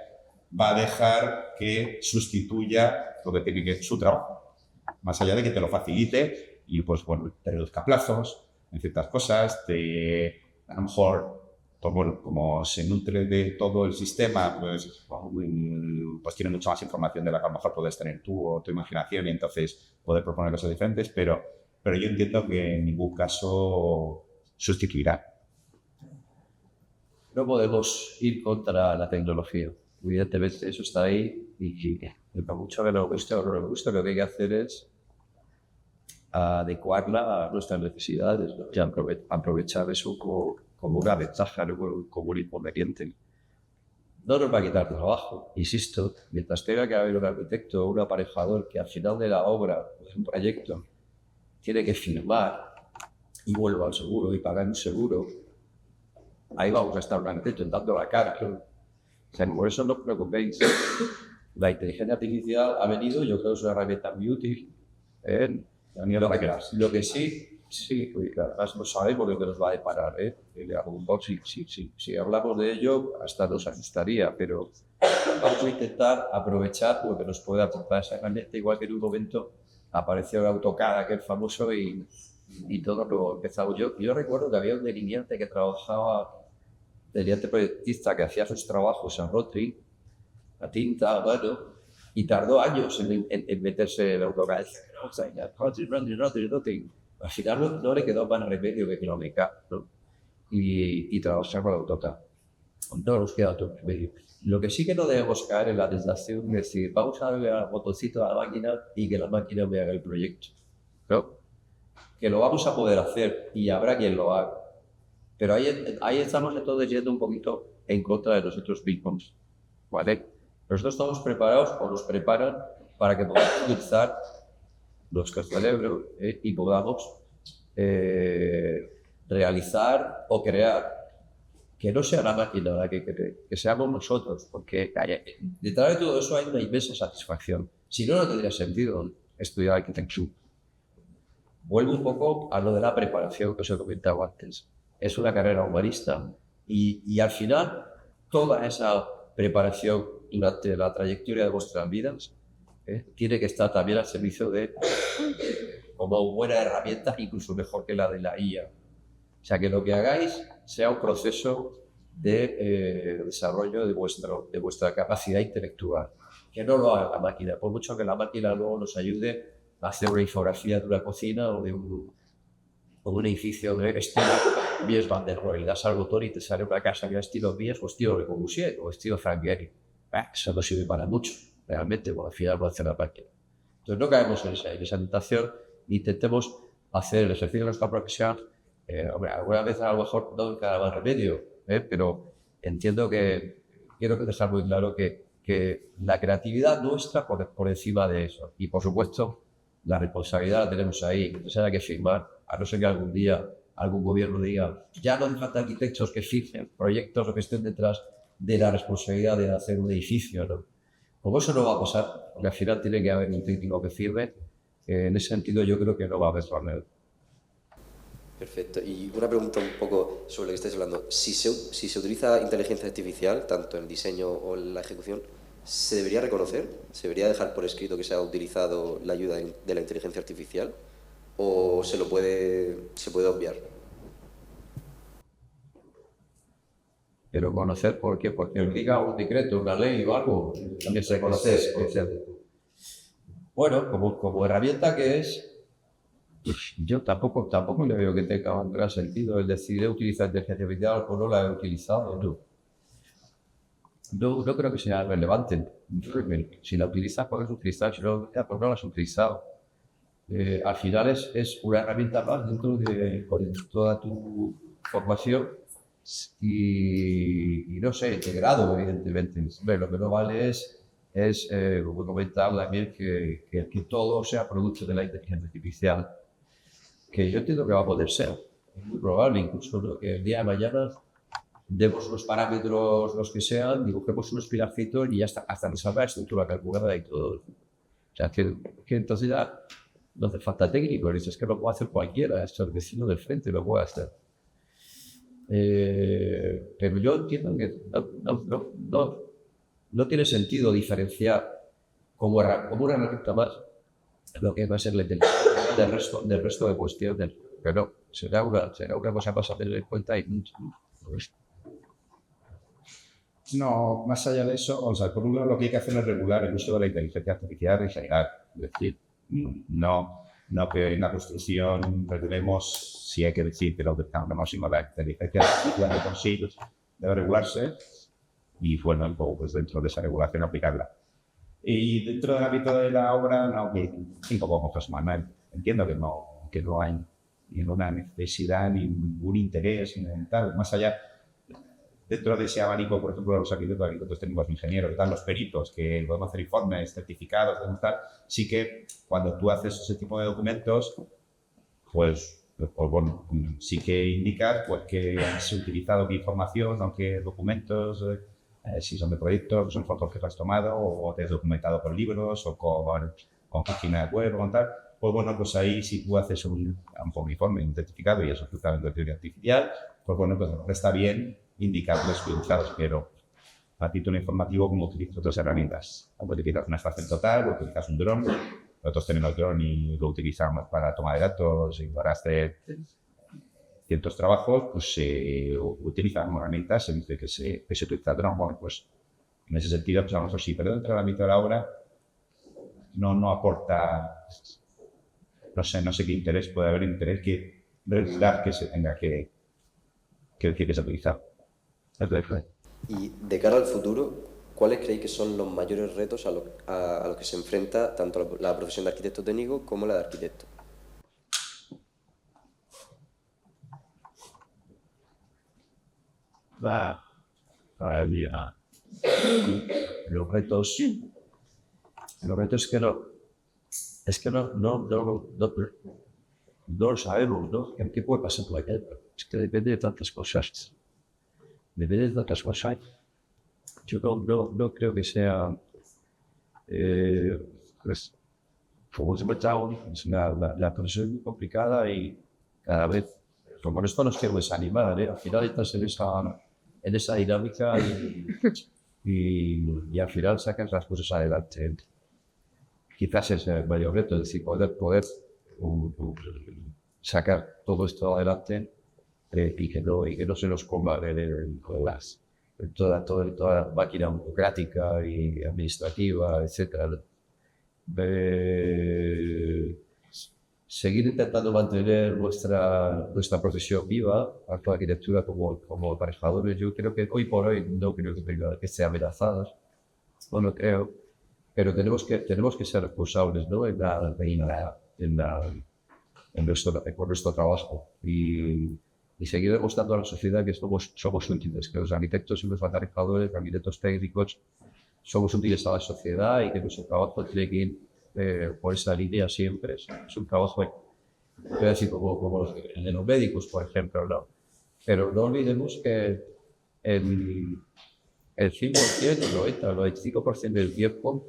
va a dejar que sustituya lo que tiene que ser su trabajo. Más allá de que te lo facilite y, pues bueno, te reduzca plazos en ciertas cosas, a lo mejor, pues, bueno, como se nutre de todo el sistema, pues tiene mucha más información de la que a lo mejor puedes tener tú o tu imaginación y entonces poder proponer cosas diferentes, pero yo entiendo que en ningún caso sustituirá. No podemos ir contra la tecnología. Evidentemente eso está ahí y por mucho que nos guste o no nos guste, lo que hay que hacer es adecuarla a nuestras necesidades, ¿no? Y aprovechar eso como una ventaja, no como un inconveniente. No nos va a quitar trabajo, insisto, mientras tenga que haber un arquitecto o un aparejador que al final de la obra, de un proyecto, tiene que firmar y vuelva al seguro y pagar un seguro, ahí vamos a estar un arquitecto dando la cara, ¿no? O sea, por eso no os preocupéis. La inteligencia artificial ha venido, yo creo que es una herramienta muy útil. Lo que sí, además no sabemos lo que nos va a deparar. Si hablamos de ello, hasta nos asustaría, pero vamos a intentar aprovechar lo que nos puede aportar esa herramienta, igual que en un momento apareció el AutoCAD, aquel famoso, y todo lo empezamos. Yo recuerdo que había un delineante que trabajaba, delineante proyectista, que hacía sus trabajos en Rotary, la tinta, bueno, y tardó años en meterse en el AutoCAD. Al final no le quedó más remedio que Economica, ¿no? Y trabajar con AutoCAD. no nos queda otro remedio. Lo que sí que no debemos caer en la tentación es decir, vamos a darle al botoncito a la máquina y que la máquina me haga el proyecto. ¿No? Que lo vamos a poder hacer y habrá quien lo haga. Pero ahí estamos entonces yendo un poquito en contra de nosotros mismos. ¿Vale? Nosotros estamos preparados o nos preparan para que podamos utilizar nuestro cerebro y podamos realizar o crear. Que no sea la máquina la que cree, que seamos nosotros, porque detrás de todo eso hay una inmensa satisfacción. Si no, no tendría sentido estudiar arquitectura. Vuelvo un poco a lo de la preparación que os he comentado antes. Es una carrera humanista y al final toda esa preparación durante la trayectoria de vuestras vidas tiene que estar también al servicio de como buena herramienta, incluso mejor que la de la IA. O sea, que lo que hagáis sea un proceso de desarrollo de vuestra capacidad intelectual. Que no lo haga la máquina, por mucho que la máquina luego nos ayude a hacer una infografía de una cocina o de un edificio de estilo Mies van der Rohe. Le das al botón y te sale una casa que es estilo Mies o estilo Le Corbusier o estilo Frank Gehry. Eso no sirve para mucho, realmente, porque al final va a hacer la máquina. Entonces no caemos en esa tentación, intentemos hacer el ejercicio de nuestra profesión. Alguna vez a lo mejor no queda más remedio, pero entiendo que quiero dejar muy claro que la creatividad nuestra por encima de eso. Y por supuesto, la responsabilidad la tenemos ahí, que se haya que firmar, a no ser que algún día algún gobierno diga ya no hace falta arquitectos que firmen proyectos o que estén detrás de la responsabilidad de hacer un edificio, ¿no? Como eso no va a pasar, porque al final tiene que haber un técnico que firme. En ese sentido yo creo que no va a haber remedio. Perfecto. Y una pregunta un poco sobre lo que estáis hablando. Si se utiliza inteligencia artificial, tanto en el diseño o en la ejecución, ¿se debería reconocer? ¿Se debería dejar por escrito que se ha utilizado la ayuda de la inteligencia artificial? ¿O se puede obviar? Pero conocer, ¿por qué? Porque diga un decreto, una ley o algo, también se conoce. Bueno, como herramienta que es, yo tampoco le veo que tenga un gran sentido el decidir utilizar inteligencia artificial o no la he utilizado. No creo que sea relevante. Si la utilizas, puedes utilizar. Si no, pues no la has utilizado. Al final es una herramienta más dentro de toda tu formación y no sé, integrado, evidentemente. Lo que no vale es como comentaba también, que todo sea producto de la inteligencia artificial. Que yo entiendo que va a poder ser. Es muy probable, incluso que el día de mañana demos los parámetros, los que sean, dibujemos unos pilarcitos y ya está, hasta nos salga la estructura calculada y todo. O sea, que entonces ya no hace falta técnico, es que lo puede hacer cualquiera, esto el vecino del frente lo puede hacer. Pero yo entiendo que no tiene sentido diferenciar como una herramienta más lo que va a ser la inteligencia del resto de cuestiones. Pero será una cosa más a tener en cuenta y mucho. No, más allá de eso, o sea, por un lado lo que hay que hacer es regular el uso de la inteligencia artificial en general. Es decir, no que en la construcción regulemos, si hay que decir que lo que estamos máximo la inteligencia artificial de por sí debe regularse y bueno, pues dentro de esa regulación aplicarla. Y dentro del ámbito de la obra, no, un poco como José Manuel, entiendo que no hay ninguna necesidad ni ningún interés ni tal, más allá. Dentro de ese abanico, por ejemplo, de los arquitectos técnicos, ingenieros, están los peritos que podemos hacer informes, certificados, tal. Sí que cuando tú haces ese tipo de documentos, pues bueno, sí que indicas pues, que has utilizado qué información o qué documentos, si son de proyectos, son fotos que te has tomado o te has documentado con libros o con páginas web o con tal. Pues bueno, pues ahí si tú haces un informe, un certificado y eso es justamente de teoría artificial, pues bueno, pues está bien indicarles que utilizados, pero a título informativo, como utilizas otras herramientas. Utilizas una estación total, o utilizas un dron, nosotros tenemos el dron y lo utilizamos para toma de datos y para hacer ciertos trabajos, pues se utilizan herramientas, se dice que se utiliza el dron, bueno, pues en ese sentido, pues a lo mejor sí, pero dentro del ámbito de la obra no aporta, no sé qué interés puede haber, interés que se tenga que decir que se ha utilizado. Y de cara al futuro, ¿cuáles creéis que son los mayores retos a los que se enfrenta tanto la profesión de arquitecto técnico como la de arquitecto? Cada día. Los retos es que no lo sabemos, ¿no? ¿Qué puede pasar por aquí? Es que depende de tantas cosas. Depende de tantas cosas. Yo no creo que sea, pues, como siempre estamos, la profesión es muy complicada y cada vez, como esto nos quiero desanimar, al final estás en esa dinámica y al final sacas las cosas adelante. Quizás es el mayor reto, es decir, poder sacar todo esto adelante y que no se nos coma toda la máquina burocrática y administrativa, etc. Seguir intentando mantener nuestra profesión viva, tanto la arquitectura como aparejadores. Yo creo que hoy por hoy no creo que esté amenazada, no lo creo, pero tenemos que ser responsables, ¿no? en nuestro trabajo y seguir demostrando a la sociedad que somos útiles, que los arquitectos y los aparejadores, los arquitectos técnicos, somos útiles a la sociedad y que nuestro trabajo tiene que ir por esa línea siempre. Es un trabajo, así como el de los médicos, por ejemplo, ¿no? Pero no olvidemos que el 100%, el 95% del tiempo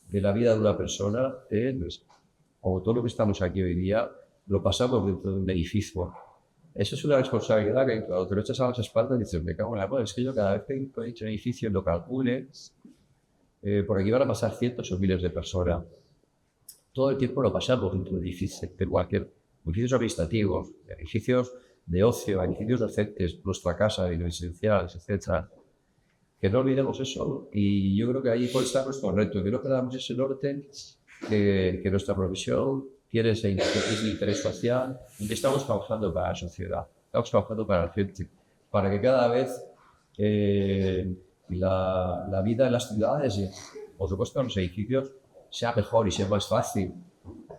de la vida de una persona, como todo lo que estamos aquí hoy día, lo pasamos dentro de un edificio. Eso es una responsabilidad que, cuando te lo echas a las espaldas, dices, me cago en la madre, es que yo cada vez que he hecho un edificio lo calcule, por aquí van a pasar cientos o miles de personas. Todo el tiempo lo pasamos dentro de edificios, edificios administrativos, edificios de ocio, edificios docentes, nuestra casa, residenciales, etc. Que no olvidemos eso, y yo creo que ahí puede estar nuestro reto, que no perdamos ese norte, que nuestra profesión tiene ese interés social, y que estamos trabajando para la sociedad, estamos trabajando para la gente, para que cada vez la vida en las ciudades y, por supuesto, en los edificios sea mejor y sea más fácil.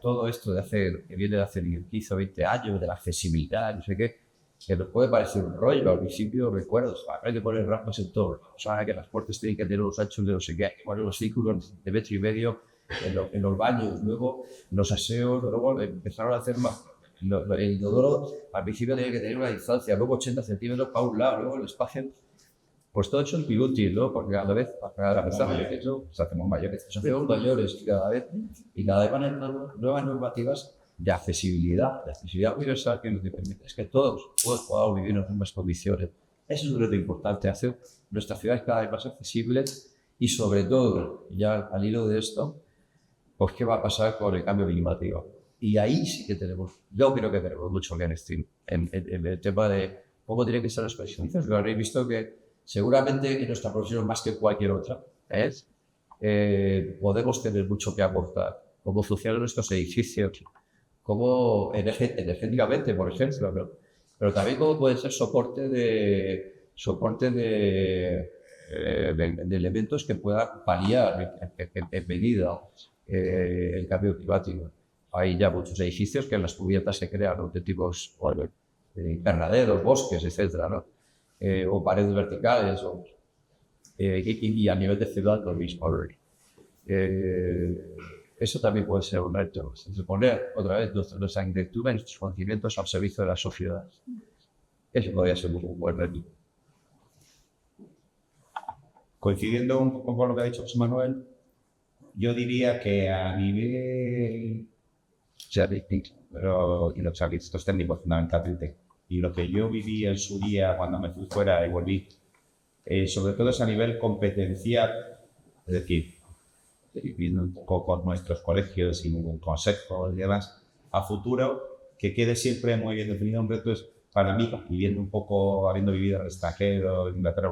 Todo esto que viene de hace 15 o 20 años, de la accesibilidad, no sé qué, que nos puede parecer un rollo. Al principio recuerdo, hay que poner rampas en todo, o sea, que las puertas tienen que tener los anchos de no sé qué, hay que poner los círculos de 1,5 metros en los baños, luego en los aseos, luego empezaron a hacer más. El inodoro al principio tenía que tener una distancia, luego 80 centímetros para un lado, luego el espacio. Pues todo eso es inútil, ¿no? Porque cada vez nos hacemos mayores, y cada vez van a entrar nuevas normativas de accesibilidad universal que nos permite que todos podamos vivir en las mismas condiciones. Eso es un reto importante, hacer nuestras ciudades cada vez más accesibles y, sobre todo, ya al hilo de esto, pues qué va a pasar con el cambio climático. Y ahí sí que yo creo que tenemos mucho que decir en el tema de cómo tienen que ser las condiciones. Lo habréis visto que seguramente en nuestra profesión, más que cualquier otra, podemos tener mucho que aportar. Cómo funcionan nuestros edificios, cómo energéticamente, por ejemplo, pero también cómo puede ser soporte de elementos que puedan paliar en medida el cambio climático. Hay ya muchos edificios que en las cubiertas se crean auténticos invernaderos, bosques, etcétera, ¿no? O paredes verticales, y a nivel de ciudad lo mismo. Eso también puede ser un reto, es poner otra vez nuestra arquitectura y nuestros conocimientos al servicio de la sociedad. Eso podría ser un buen reto. Coincidiendo un poco con lo que ha dicho José Manuel, yo diría que a nivel y los arquitectos técnicos fundamentalmente, y lo que yo viví en su día cuando me fui fuera y volví, sobre todo es a nivel competencial, es decir, viendo un poco con nuestros colegios y un consejo y demás, a futuro, que quede siempre muy bien definido. Un reto es, para mí, viviendo un poco, habiendo vivido en el extranjero, en Inglaterra,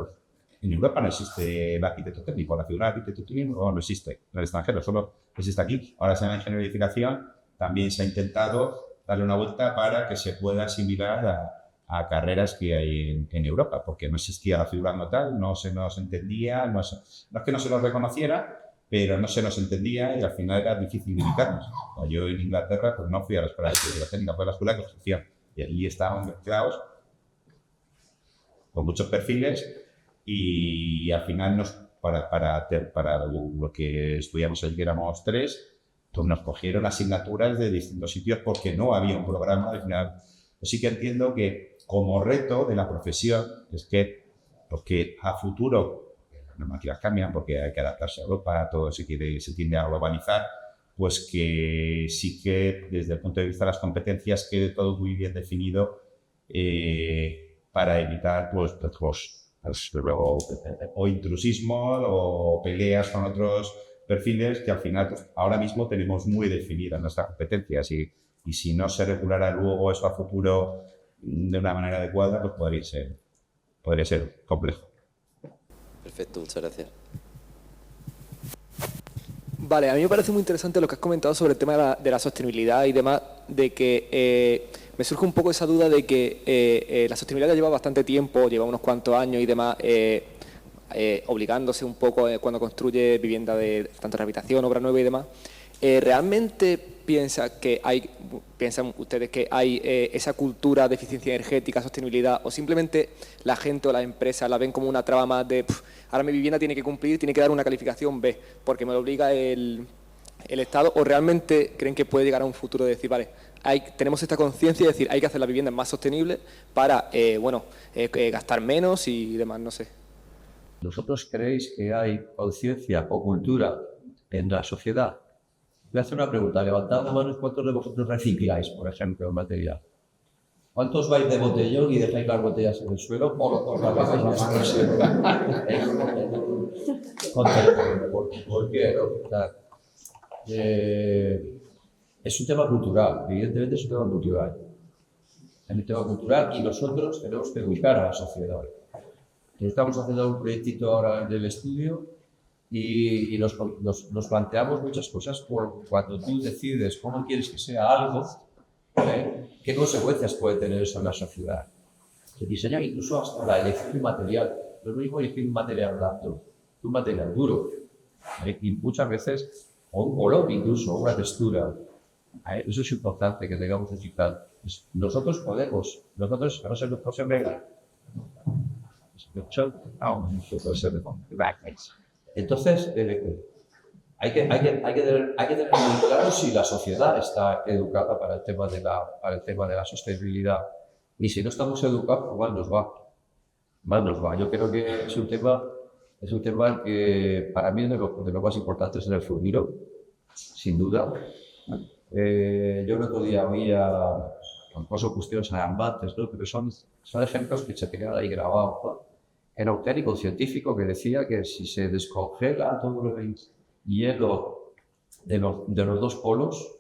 en Europa no existe el arquitecto técnico, la figura de arquitecto técnico no existe en el extranjero, solo existe aquí. Ahora se llama ingeniería de edificación, también se ha intentado darle una vuelta para que se pueda asimilar a carreras que hay en Europa, porque no existía la figura como tal, no se nos entendía, no es que no se nos reconociera, pero no se nos entendía y al final era difícil ubicarnos. Yo en Inglaterra pues no fui a la escuela de escritura técnica, fui a la escuela de construcción y allí estaban mezclados con muchos perfiles y al final para lo que estudiamos allí, que éramos 3, pues nos cogieron asignaturas de distintos sitios porque no había un programa. Al final, yo sí que entiendo que como reto de la profesión es que, porque a futuro las normativas cambian, porque hay que adaptarse a Europa, todo se tiende a globalizar, pues que sí que desde el punto de vista de las competencias quede todo muy bien definido para evitar pues, o intrusismo o peleas con otros perfiles que al final pues, ahora mismo tenemos muy definidas nuestras competencias y si no se regulara luego eso a futuro de una manera adecuada, pues podría ser complejo. Perfecto, muchas gracias. Vale, a mí me parece muy interesante lo que has comentado sobre el tema de la sostenibilidad y demás, de que me surge un poco esa duda de que la sostenibilidad ya lleva bastante tiempo, lleva unos cuantos años y demás, obligándose un poco cuando construye vivienda de tanto rehabilitación, obra nueva y demás. ¿Realmente piensan ustedes que hay esa cultura de eficiencia energética, sostenibilidad, o simplemente la gente o las empresas la ven como una traba más de ahora mi vivienda tiene que cumplir, tiene que dar una calificación B porque me lo obliga el Estado, o realmente creen que puede llegar a un futuro de decir, vale, tenemos esta conciencia de decir hay que hacer la vivienda más sostenible para gastar menos y demás, no sé? ¿Vosotros creéis que hay conciencia o cultura en la sociedad? Voy a hacer una pregunta. Levantad la mano, ¿cuántos de vosotros recicláis, por ejemplo, el material? ¿Cuántos vais de botellón y dejáis las botellas en el suelo o las dejáis en el suelo? ¿Por qué? O sea, es un tema cultural, evidentemente es un tema cultural. Es un tema cultural y nosotros tenemos que educar a la sociedad. Estamos haciendo un proyectito ahora en el estudio y nos planteamos muchas cosas cuando tú decides cómo quieres que sea algo, qué consecuencias puede tener eso en la sociedad. Se diseña incluso hasta la elección de material. No es lo mismo elegir un material blando que un material duro. Y muchas veces, o un color incluso, una textura. Eso es importante que tengamos en cuenta. Nosotros podemos, nosotros, a no ser nuestro sembrero. Entonces, hay que tener muy claro si la sociedad está educada para el tema de la sostenibilidad. Y si no estamos educados, pues mal nos va. Mal nos va. Yo creo que es un tema que para mí es de lo más importante en el futuro, sin duda. Yo el otro día había incluso cuestiones alarmantes, ¿no? Pero son ejemplos que se quedan ahí grabados, ¿no? Era un técnico científico que decía que si se descongela todo el hielo de los dos polos,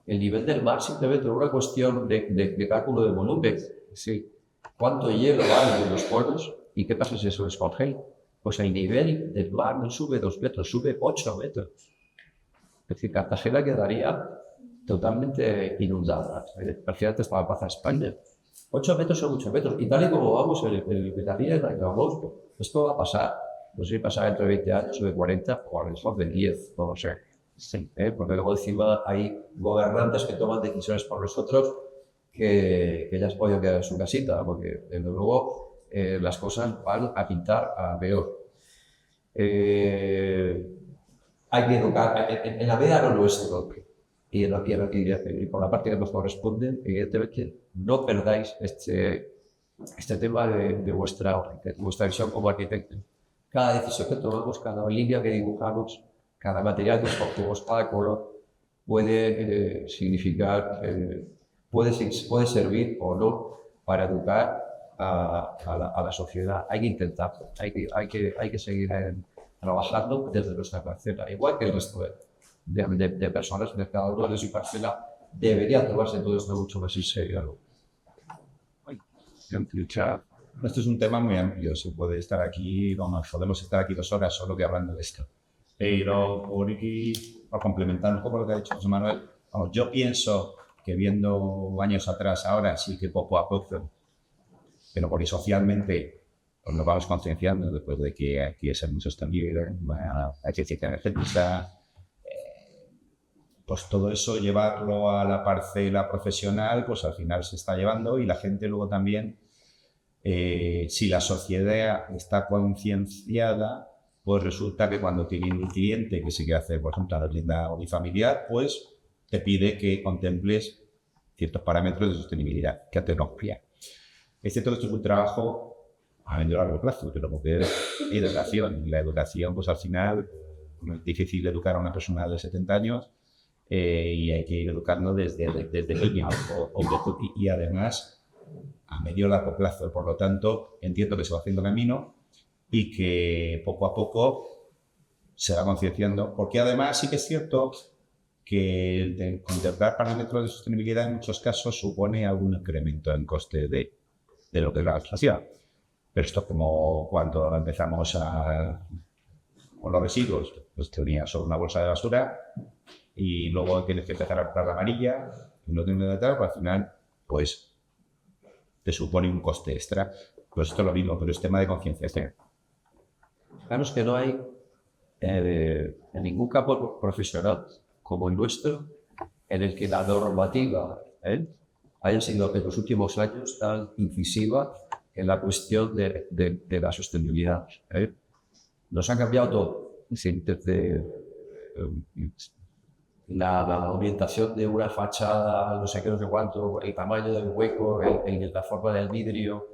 el nivel del mar simplemente es una cuestión de cálculo de volumen. Sí. ¿Cuánto hielo hay en los polos? ¿Y qué pasa si eso descongela? Pues el nivel del mar no sube 2 metros, sube 8 metros. Es decir, Cartagena quedaría totalmente inundada. Al final te estaba pasando España. 8 metros son 8 metros. Y tal y como vamos el Betanía en agosto, esto va a pasar. No sé si pasará dentro de 20 años o de 40 o a lo mejor de 10, no lo sé. Sí, porque luego encima hay gobernantes que toman decisiones por nosotros que ya se pueden quedar en su casita, porque desde luego las cosas van a pintar a peor. Hay que educar en la medida de lo nuestro y en la tierra y por la parte que nos corresponde, evidentemente no perdáis este tema de vuestra visión como arquitecto. Cada decisión que tomamos, cada línea que dibujamos, cada material que escogemos, cada color puede significar, puede servir o no para educar a la sociedad. Hay que intentarlo, hay que seguir trabajando desde nuestra parcela, igual que el resto de personas que cada uno de su parcela debería tomarse todo esto mucho más en serio. Esto es un tema muy amplio, se puede estar aquí, podemos estar aquí 2 horas solo que hablando de esto. Pero por complementar un poco lo que ha dicho José Manuel, yo pienso que viendo años atrás ahora sí que poco a poco pero porque socialmente pues, nos vamos concienciando después de que aquí es muy sostenible, hay eficiencia energética, pues todo eso llevarlo a la parcela profesional, pues al final se está llevando y la gente luego también, si la sociedad está concienciada, pues resulta que cuando tiene un cliente que se quiere hacer, por ejemplo, la tienda unifamiliar, pues te pide que contemples ciertos parámetros de sostenibilidad, que antes no ocurría. Es cierto que esto es un trabajo a medio y largo plazo, pero porque es educación, y la educación, pues al final, es difícil educar a una persona de 70 años, y hay que ir educando desde niño, y además a medio y largo plazo. Por lo tanto, entiendo que se va haciendo camino y que poco a poco se va concienciando, porque además sí que es cierto que el contemplar parámetros de sostenibilidad en muchos casos supone algún incremento en coste de lo que es la legislación. Pero esto es como cuando empezamos con los residuos, pues te unías sobre una bolsa de basura y luego tienes que empezar a comprar la amarilla y no tienes de tal, pues al final pues te supone un coste extra. Pues esto es lo mismo, pero es tema de conciencia. Claro, es que no hay en ningún campo profesional como el nuestro en el que la normativa haya sido en los últimos años tan incisiva en la cuestión de la sostenibilidad. Nos ha cambiado todo, desde la orientación de una fachada, no sé qué, no sé cuánto, el tamaño del hueco, la forma del vidrio,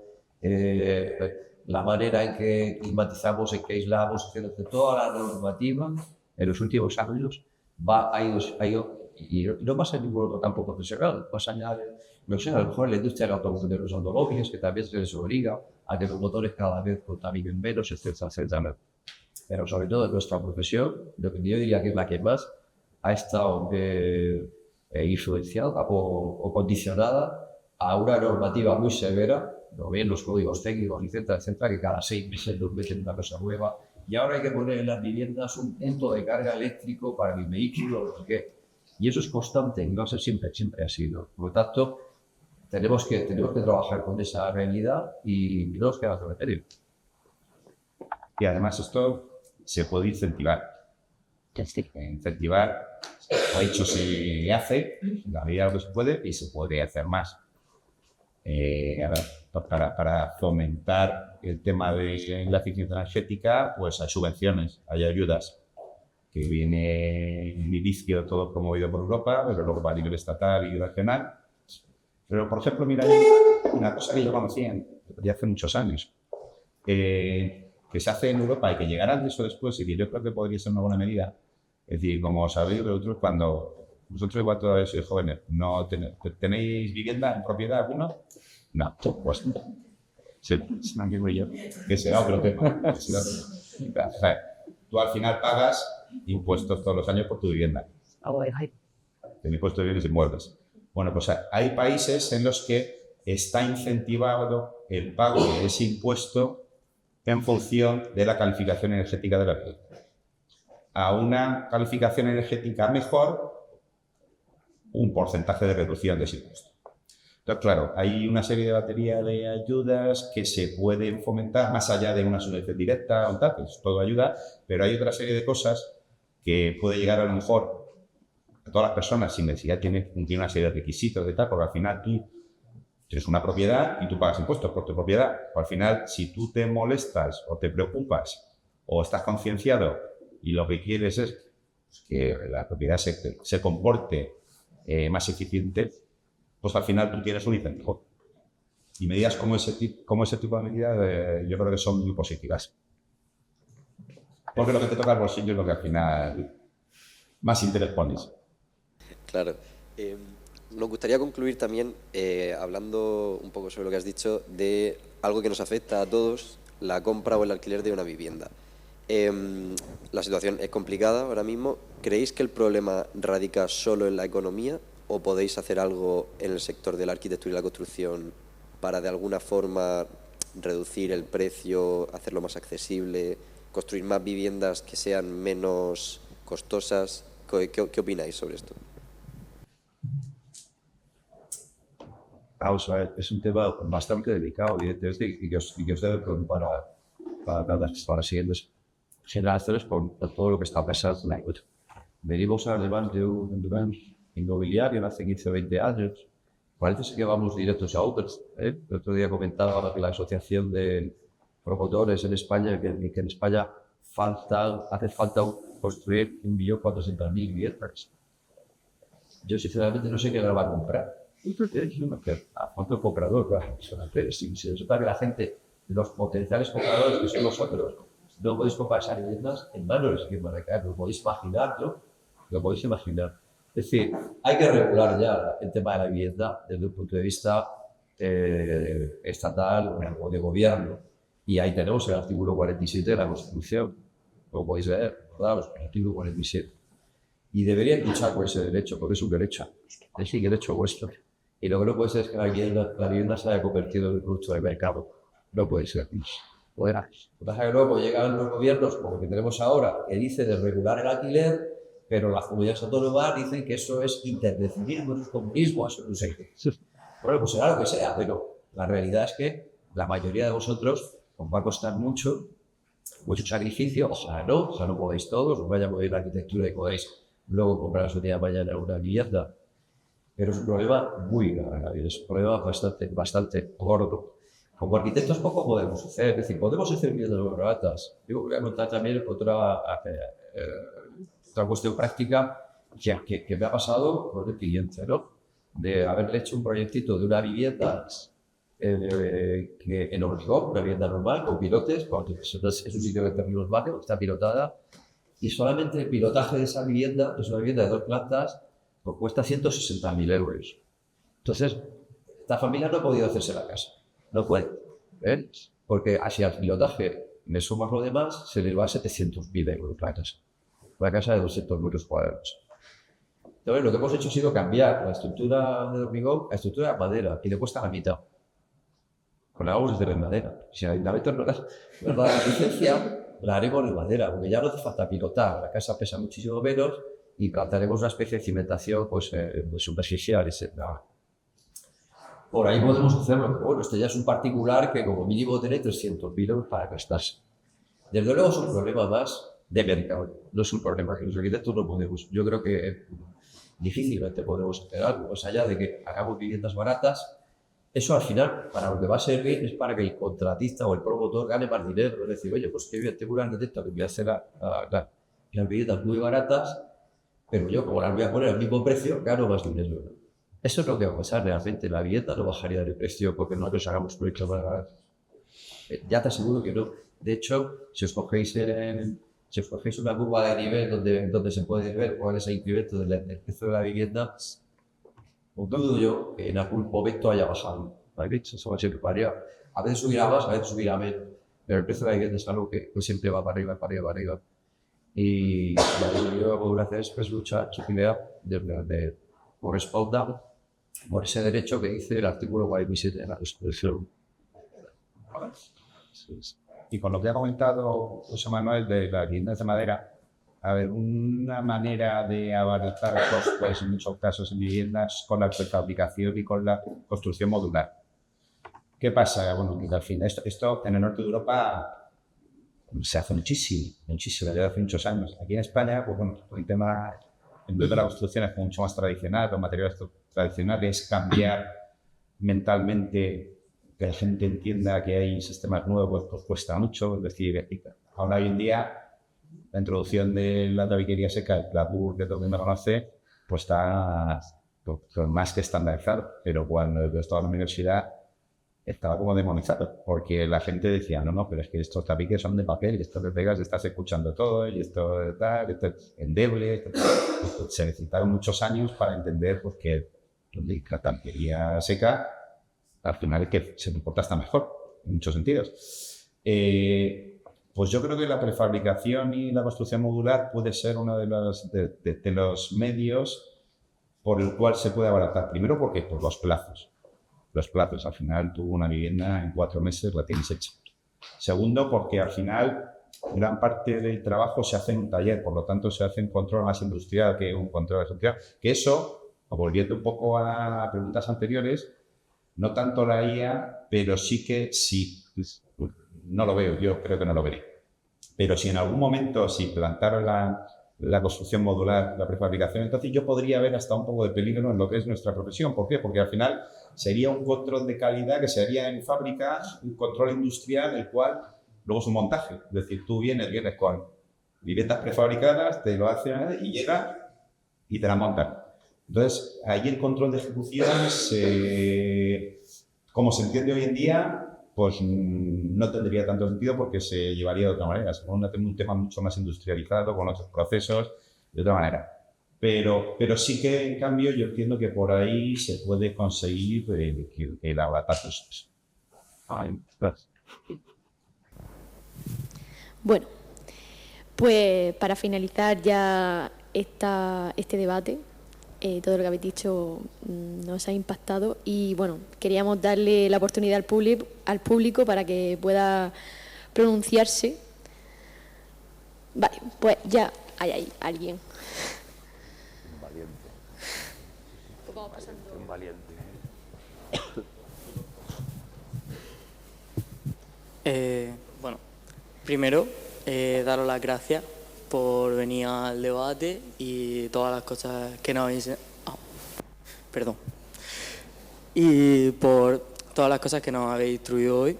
la manera en que climatizamos, en que aislamos, etc. Toda la normativa en los últimos años ha ido, y no pasa en ningún otro campo profesional, pasa allá, no sé, a lo mejor en la industria de los automóviles, que también se les obliga a que los motores cada vez contaminen menos, etcétera, etcétera. Pero sobre todo en nuestra profesión, lo que yo diría que es la que más ha estado influenciada o condicionada a una normativa muy severa, lo ven los códigos técnicos, etcétera, etcétera, que cada 6 meses nos meten una cosa nueva. Y ahora hay que poner en las viviendas un punto de carga eléctrico para el vehículo, no sé qué. Y eso es constante, no sé, siempre ha sido. Por lo tanto, tenemos que trabajar con esa realidad y no nos queda otro remedio. Y además esto se puede incentivar. Incentivar, de hecho se hace, en la medida de lo que se puede, y se podría hacer más. Para fomentar el tema de la eficiencia energética, pues hay subvenciones, hay ayudas, que viene en inicio todo promovido por Europa, pero luego a nivel estatal y regional. Pero, por ejemplo, mira, hay una cosa que yo conocía ya hace muchos años, que se hace en Europa y que llegará antes o después, y que yo creo que podría ser una buena medida. Es decir, como sabéis vosotros, cuando vosotros igual todavía sois jóvenes, ¿no tenéis vivienda en propiedad alguna? No, pues sí, que será otro tema. O sea, tú al final pagas impuestos todos los años por tu vivienda. El impuesto de bienes inmuebles. Bueno, pues hay países en los que está incentivado el pago de ese impuesto en función de la calificación energética de la vivienda. A una calificación energética mejor, un porcentaje de reducción de ese impuesto. Entonces, claro, hay una serie de batería de ayudas que se pueden fomentar más allá de una subvención directa o tal, pues todo ayuda, pero hay otra serie de cosas que puede llegar a lo mejor a todas las personas sin necesidad de cumplir una serie de requisitos de tal, porque al final tú tienes una propiedad y tú pagas impuestos por tu propiedad. Al final, si tú te molestas o te preocupas o estás concienciado y lo que quieres es que la propiedad se comporte más eficiente, pues al final tú tienes un incentivo. Y medidas como ese tipo de medidas yo creo que son muy positivas. Porque lo que te toca al bolsillo es lo que al final más interés pones. Claro. Nos gustaría concluir también hablando un poco sobre lo que has dicho de algo que nos afecta a todos, la compra o el alquiler de una vivienda. La situación es complicada ahora mismo. ¿Creéis que el problema radica solo en la economía o podéis hacer algo en el sector de la arquitectura y la construcción para de alguna forma reducir el precio, hacerlo más accesible, construir más viviendas que sean menos costosas? ¿Qué opináis sobre esto? causa. Es un tema bastante delicado, evidentemente, y que os debe preocupar para las siguientes generaciones con todo lo que está pasando. Venimos además de un inmobiliario hace 15 o 20 años. Parece que vamos directos a otros. El otro día comentaba que la Asociación de Promotores en España, que en España hace falta construir 1.400.000 viviendas. Yo sinceramente no sé qué la va a comprar. ¿A cuánto comprador va a hacer? Si resulta que la gente, los potenciales compradores que son nosotros, no podéis comprar esas viviendas en manos que van a caer. Lo podéis imaginar, ¿no? Lo podéis imaginar. Es decir, hay que regular ya el tema de la vivienda desde un punto de vista estatal o de gobierno. Y ahí tenemos el artículo 47 de la Constitución, como podéis ver, ¿verdad? El artículo 47. Y deberían luchar por ese derecho, porque es un derecho. Es un derecho vuestro. Y lo que no puede ser es que la vivienda se haya convertido en un producto de mercado. No puede ser. Lo que pasa es que luego llegan los gobiernos, como que tenemos ahora, que dice de regular el alquiler, pero las comunidades autónomas dicen que eso es intervencionismo, eso es comunismo, eso no sé qué. Bueno, pues será lo que sea, pero la realidad es que la mayoría de vosotros os va a costar mucho sacrificio, o sea, no podéis todos, os vaya a mover la arquitectura y podéis luego comprar su día mañana una vivienda. Pero es un problema muy grave, es un problema bastante gordo. Como arquitectos poco podemos hacer, es decir, podemos hacer viviendas muy baratas. Yo voy a contar también otra cuestión práctica que me ha pasado con el cliente, ¿no? De haberle hecho un proyectito de una vivienda que en hormigón, una vivienda normal, con pilotes, porque es un sitio que tenemos barrio, está pilotada, y solamente el pilotaje de esa vivienda, es una vivienda de 2 plantas, pues cuesta 160.000 euros. Entonces, esta familia no ha podido hacerse la casa. No puede, ¿ves? Porque así al pilotaje me sumas lo demás, se les va a 700.000 euros la casa. Una casa de 200 metros cuadrados. Entonces, lo que hemos hecho ha sido cambiar la estructura de hormigón a estructura de madera, y le cuesta la mitad. Con la vamos a hacer en madera. Si el ayuntamiento nos da la licencia, la haremos en madera, porque ya no hace falta pilotar. La casa pesa muchísimo menos y plantaremos una especie de cimentación superficial, etc. Por ahí podemos hacerlo, pero bueno, este ya es un particular que como mínimo tiene 300.000 euros para gastarse. Desde luego es un problema más de mercado, no es un problema que los arquitectos no podemos. Yo creo que difícilmente podemos hacer algo, más allá de que hagamos viviendas baratas. Eso al final, para lo que va a servir es para que el contratista o el promotor gane más dinero. Es decir, oye, pues que bien, tengo un arquitecto que me hace las viviendas muy baratas, pero yo, como las voy a poner al mismo precio, gano más dinero, ¿no? Eso es lo que va a pasar realmente. La vivienda no bajaría de precio porque no nos hagamos proyectos más baratos. Ya te aseguro que no. De hecho, si os cogéis una curva de nivel donde se puede ver cuál es el incremento del precio de la vivienda, no dudo yo que en algún momento haya bajado. ¿Vale? Eso va a ser variable. A veces subirá más, a veces subirá menos. Pero el precio de la vivienda es algo que siempre va para arriba, para arriba, para arriba. Y yo lo que voy a hacer es luchar su idea de corresponda por ese derecho que dice el artículo 47 de la Constitución. Y con lo que ha comentado José Manuel de las viviendas de madera, a ver, una manera de abaratar costes en muchos casos en viviendas con la prefabricación y con la construcción modular. ¿Qué pasa? Bueno, que al fin, esto en el norte de Europa se hace muchísimo, desde hace muchos años. Aquí en España, pues bueno, el tema en vez de la construcción es mucho más tradicional, los materiales tradicionales, cambiar mentalmente, que la gente entienda que hay sistemas nuevos, pues cuesta mucho. Es decir, ahora hoy en día la introducción de la tabiquería seca, el clapboard que todo el mundo conoce, pues está más que estandarizado. Pero cuando yo estaba en la universidad estaba como demonizado, porque la gente decía, no, pero es que estos tabiques son de papel, y esto que pegas estás escuchando todo, y esto es endeble. Se necesitaron muchos años para entender pues, que la tabiquería seca al final es que se comporta hasta mejor, en muchos sentidos. Pues yo creo que la prefabricación y la construcción modular puede ser uno de los medios por el cual se puede abaratar. Primero, porque por los plazos. Los plazos, al final tú una vivienda en 4 meses la tienes hecha. Segundo, porque al final gran parte del trabajo se hace en un taller, por lo tanto se hace un control más industrial que un control estructural. Que eso, volviendo un poco a preguntas anteriores, No tanto la IA, pero sí que sí. No lo veo, yo creo que no lo veré. Pero si en algún momento, si plantara la construcción modular, la prefabricación, entonces yo podría ver hasta un poco de peligro en lo que es nuestra profesión. ¿Por qué? Porque al final sería un control de calidad que se haría en fábrica, un control industrial, el cual luego es un montaje. Es decir, tú vienes con viviendas prefabricadas, te lo hacen y llega y te la montan. Entonces, ahí el control de ejecución, como se entiende hoy en día, pues no tendría tanto sentido porque se llevaría de otra manera. Es un tema mucho más industrializado, con otros procesos, de otra manera. Pero sí que, en cambio, yo entiendo que por ahí se puede conseguir el abaratar cosas. Bueno, pues para finalizar ya este debate, todo lo que habéis dicho nos ha impactado y bueno, queríamos darle la oportunidad al público para que pueda pronunciarse. Vale, pues ya hay ahí alguien. Valiente. Pues vamos pasando. Un valiente. Bueno, primero, daros las gracias por venir al debate y todas las cosas que nos habéis... perdón. Y por todas las cosas que nos habéis instruido hoy.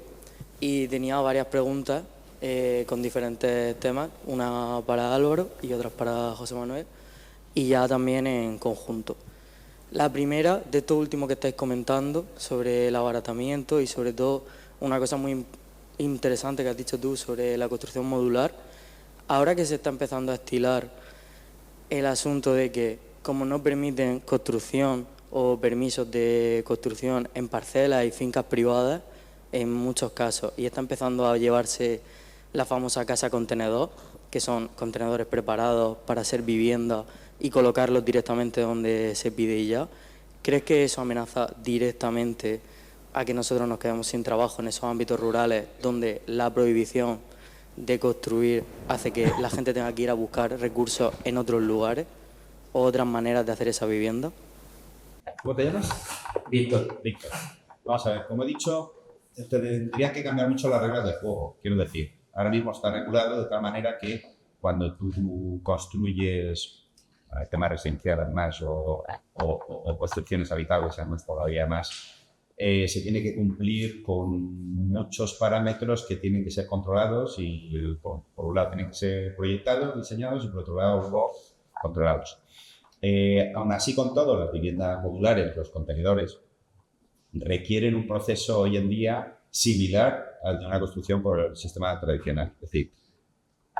Y tenía varias preguntas con diferentes temas, una para Álvaro y otras para José Manuel, y ya también en conjunto. La primera, de esto último que estáis comentando, sobre el abaratamiento y sobre todo una cosa muy interesante que has dicho tú sobre la construcción modular. Ahora que se está empezando a estilar el asunto de que, como no permiten construcción o permisos de construcción en parcelas y fincas privadas, en muchos casos, y está empezando a llevarse la famosa casa contenedor, que son contenedores preparados para ser vivienda y colocarlos directamente donde se pide ya, ¿crees que eso amenaza directamente a que nosotros nos quedemos sin trabajo en esos ámbitos rurales donde la prohibición de construir hace que la gente tenga que ir a buscar recursos en otros lugares o otras maneras de hacer esa vivienda? ¿Cómo te llamas? Víctor. Víctor. Vamos a ver, como he dicho, tendrían que cambiar mucho las reglas del juego. Quiero decir, ahora mismo está regulado de tal manera que cuando tú construyes temas residenciales más o construcciones habitables, además todavía más, se tiene que cumplir con muchos parámetros que tienen que ser controlados y por un lado tienen que ser proyectados, diseñados y por otro lado luego controlados. Aún así, con todo, las viviendas modulares, los contenedores, requieren un proceso hoy en día similar al de una construcción por el sistema tradicional. Es decir,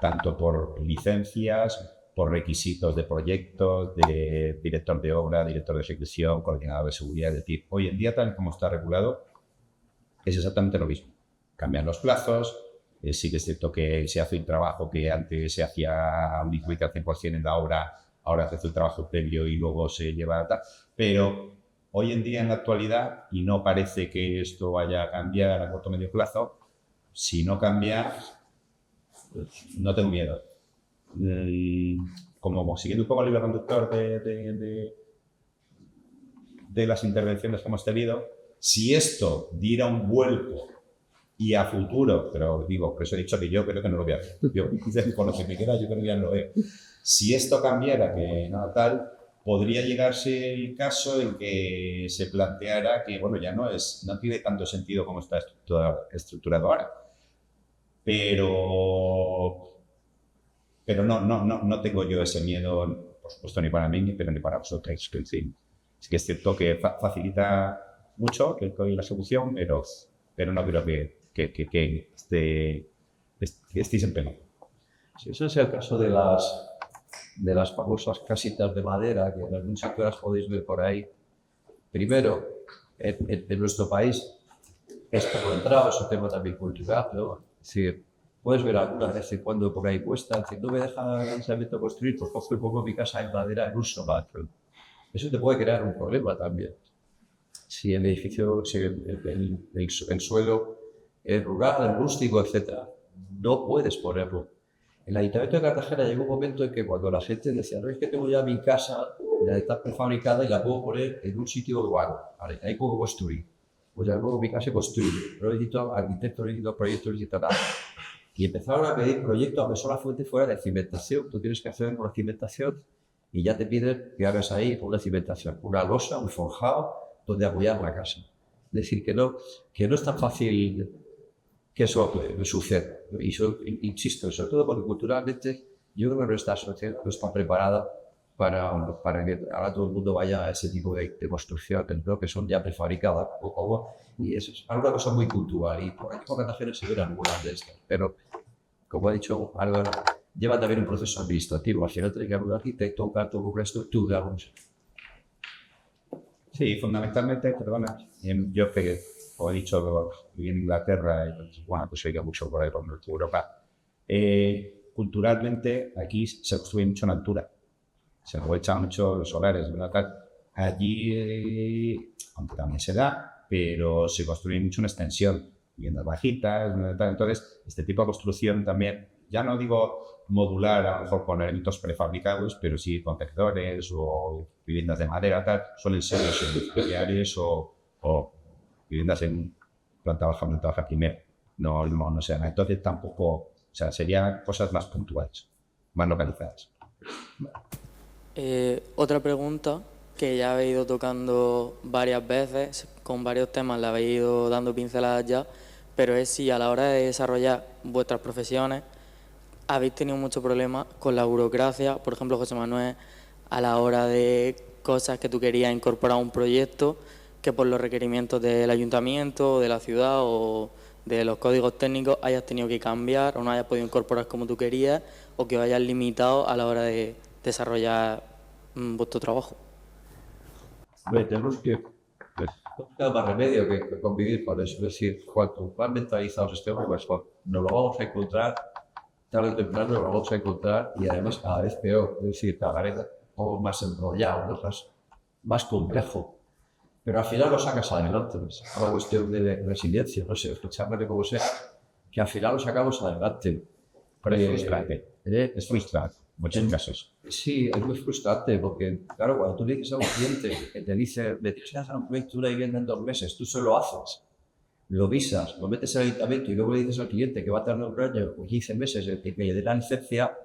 tanto por licencias, por requisitos de proyectos, de director de obra, director de ejecución, coordinador de seguridad. Es decir, hoy en día, tal y como está regulado, es exactamente lo mismo. Cambian los plazos, sí que es cierto que se hace un trabajo que antes se hacía un al 100% en la obra, ahora se hace un trabajo previo y luego se lleva a tal. Pero hoy en día, en la actualidad, y no parece que esto vaya a cambiar a corto o medio plazo, si no cambia, pues no tengo miedo. Como siguiendo un poco el hilo conductor de las intervenciones que hemos tenido, si esto diera un vuelco y a futuro, pero digo, por eso he dicho que yo creo que no lo voy a ver. Yo, con lo que me queda, yo creo que ya no lo veo. Si esto cambiara, que no tal, podría llegarse el caso en que se planteara que, bueno, ya no tiene tanto sentido como está estructurado ahora. Pero no tengo yo ese miedo, por supuesto, ni para mí, pero ni para vosotros. Que sí que es cierto que facilita mucho la ejecución, pero no creo que estéis en pena. Si ese es el caso de las famosas casitas de madera, que en algún sitio las podéis ver por ahí. Primero, en nuestro país es poco entrado, es un tema también cultural, ¿no? Es decir, puedes ver alguna vez en cuando por ahí cuesta, es decir, no me deja el lanzamiento construir, pues cojo y pongo mi casa en madera en uso. Eso te puede crear un problema también. Si el edificio, si el suelo es rural, es rústico, etc., no puedes ponerlo. En el Ayuntamiento de Cartagena llegó un momento en que cuando la gente decía, no, es que tengo ya mi casa, ya está prefabricada y la puedo poner en un sitio urbano, ¿vale? Ahí puedo construir. pues luego mi casa se construye. Pero necesito arquitectos, necesito proyectos, necesito nada. Y empezaron a pedir proyectos, aunque solo la fuente fuera de cimentación. Tú tienes que hacer una cimentación y ya te piden que hagas ahí una cimentación, una losa, un forjado, donde apoyar la casa. Es decir, que no es tan fácil que eso suceda. Y yo insisto, sobre todo porque culturalmente yo creo que nuestra sociedad no está preparada para que ahora todo el mundo vaya a ese tipo de construcción, creo que son ya prefabricadas, y eso es una cosa muy cultural, y por aquí pocas naciones se ven algunas de estas, pero como ha dicho Álvaro, lleva también un proceso administrativo, al final tiene que haber un arquitecto, un carto, una estructura, Sí, fundamentalmente, perdona, yo que, como he dicho, viví en Inglaterra y bueno, pues he ido mucho por ahí por Europa. Culturalmente aquí se construye mucho en altura, se aprovechan mucho los solares, ¿verdad? Allí, aunque también se da, pero se construye mucho en extensión, viviendas bajitas, ¿verdad? Entonces, este tipo de construcción también, ya no digo modular, a lo mejor con elementos prefabricados, pero sí con sectores o viviendas de madera, tal, suelen ser los industriales o viviendas en planta baja primera, no sean. Entonces tampoco, o sea, serían cosas más puntuales, más localizadas. Otra pregunta que ya habéis ido tocando varias veces, con varios temas le habéis ido dando pinceladas ya, pero es si a la hora de desarrollar vuestras profesiones habéis tenido mucho problema con la burocracia. Por ejemplo, José Manuel, a la hora de cosas que tú querías incorporar a un proyecto, que por los requerimientos del ayuntamiento, de la ciudad o de los códigos técnicos hayas tenido que cambiar o no hayas podido incorporar como tú querías, o que os hayas limitado a la hora de desarrollar vuestro trabajo. Tenemos que no queda más remedio que convivir con eso. Es decir, cuanto más mentalizados estemos, mejor. Nos lo vamos a encontrar, tarde o temprano nos lo vamos a encontrar, y además cada vez peor. Es decir, cada vez un poco más enrollado, más complejo. Pero al final lo sacas adelante. Es una cuestión de resiliencia, no sé, escucharme como sea, que al final lo sacamos adelante. Pero es frustrante. Es frustrante, en muchos casos. Sí, es muy frustrante porque, claro, cuando tú le dices a un cliente que te dice, me tienes que hacer un proyecto de una vivienda en 2 meses, tú solo lo haces, lo visas, lo metes en el ayuntamiento y luego le dices al cliente que va a tardar un año o 15 meses en que le dé la licencia,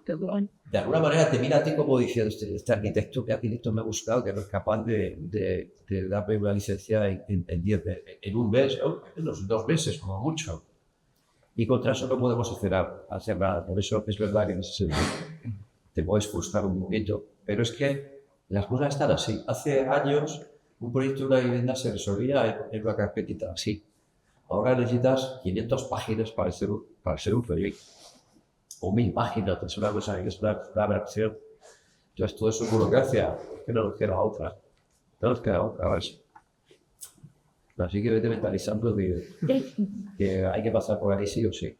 de alguna manera te mira a ti como diciendo, este arquitecto me ha buscado, que no es capaz de darme una licencia en un mes, o en los 2 meses como mucho. Y contra eso no podemos hacer nada. Por eso es verdad que en ese sentido te puedes frustrar un poquito. Pero es que las cosas están así. Hace años un proyecto de una vivienda se resolvía en una carpetita así. Ahora necesitas 500 páginas para ser un proyecto. O 1000 páginas, es una cosa que es una versión. Entonces todo eso es burocracia. Es que no nos queda otra. No nos queda otra. ¿Ves? Así que vete mentalizando que hay que pasar por ahí sí o sí.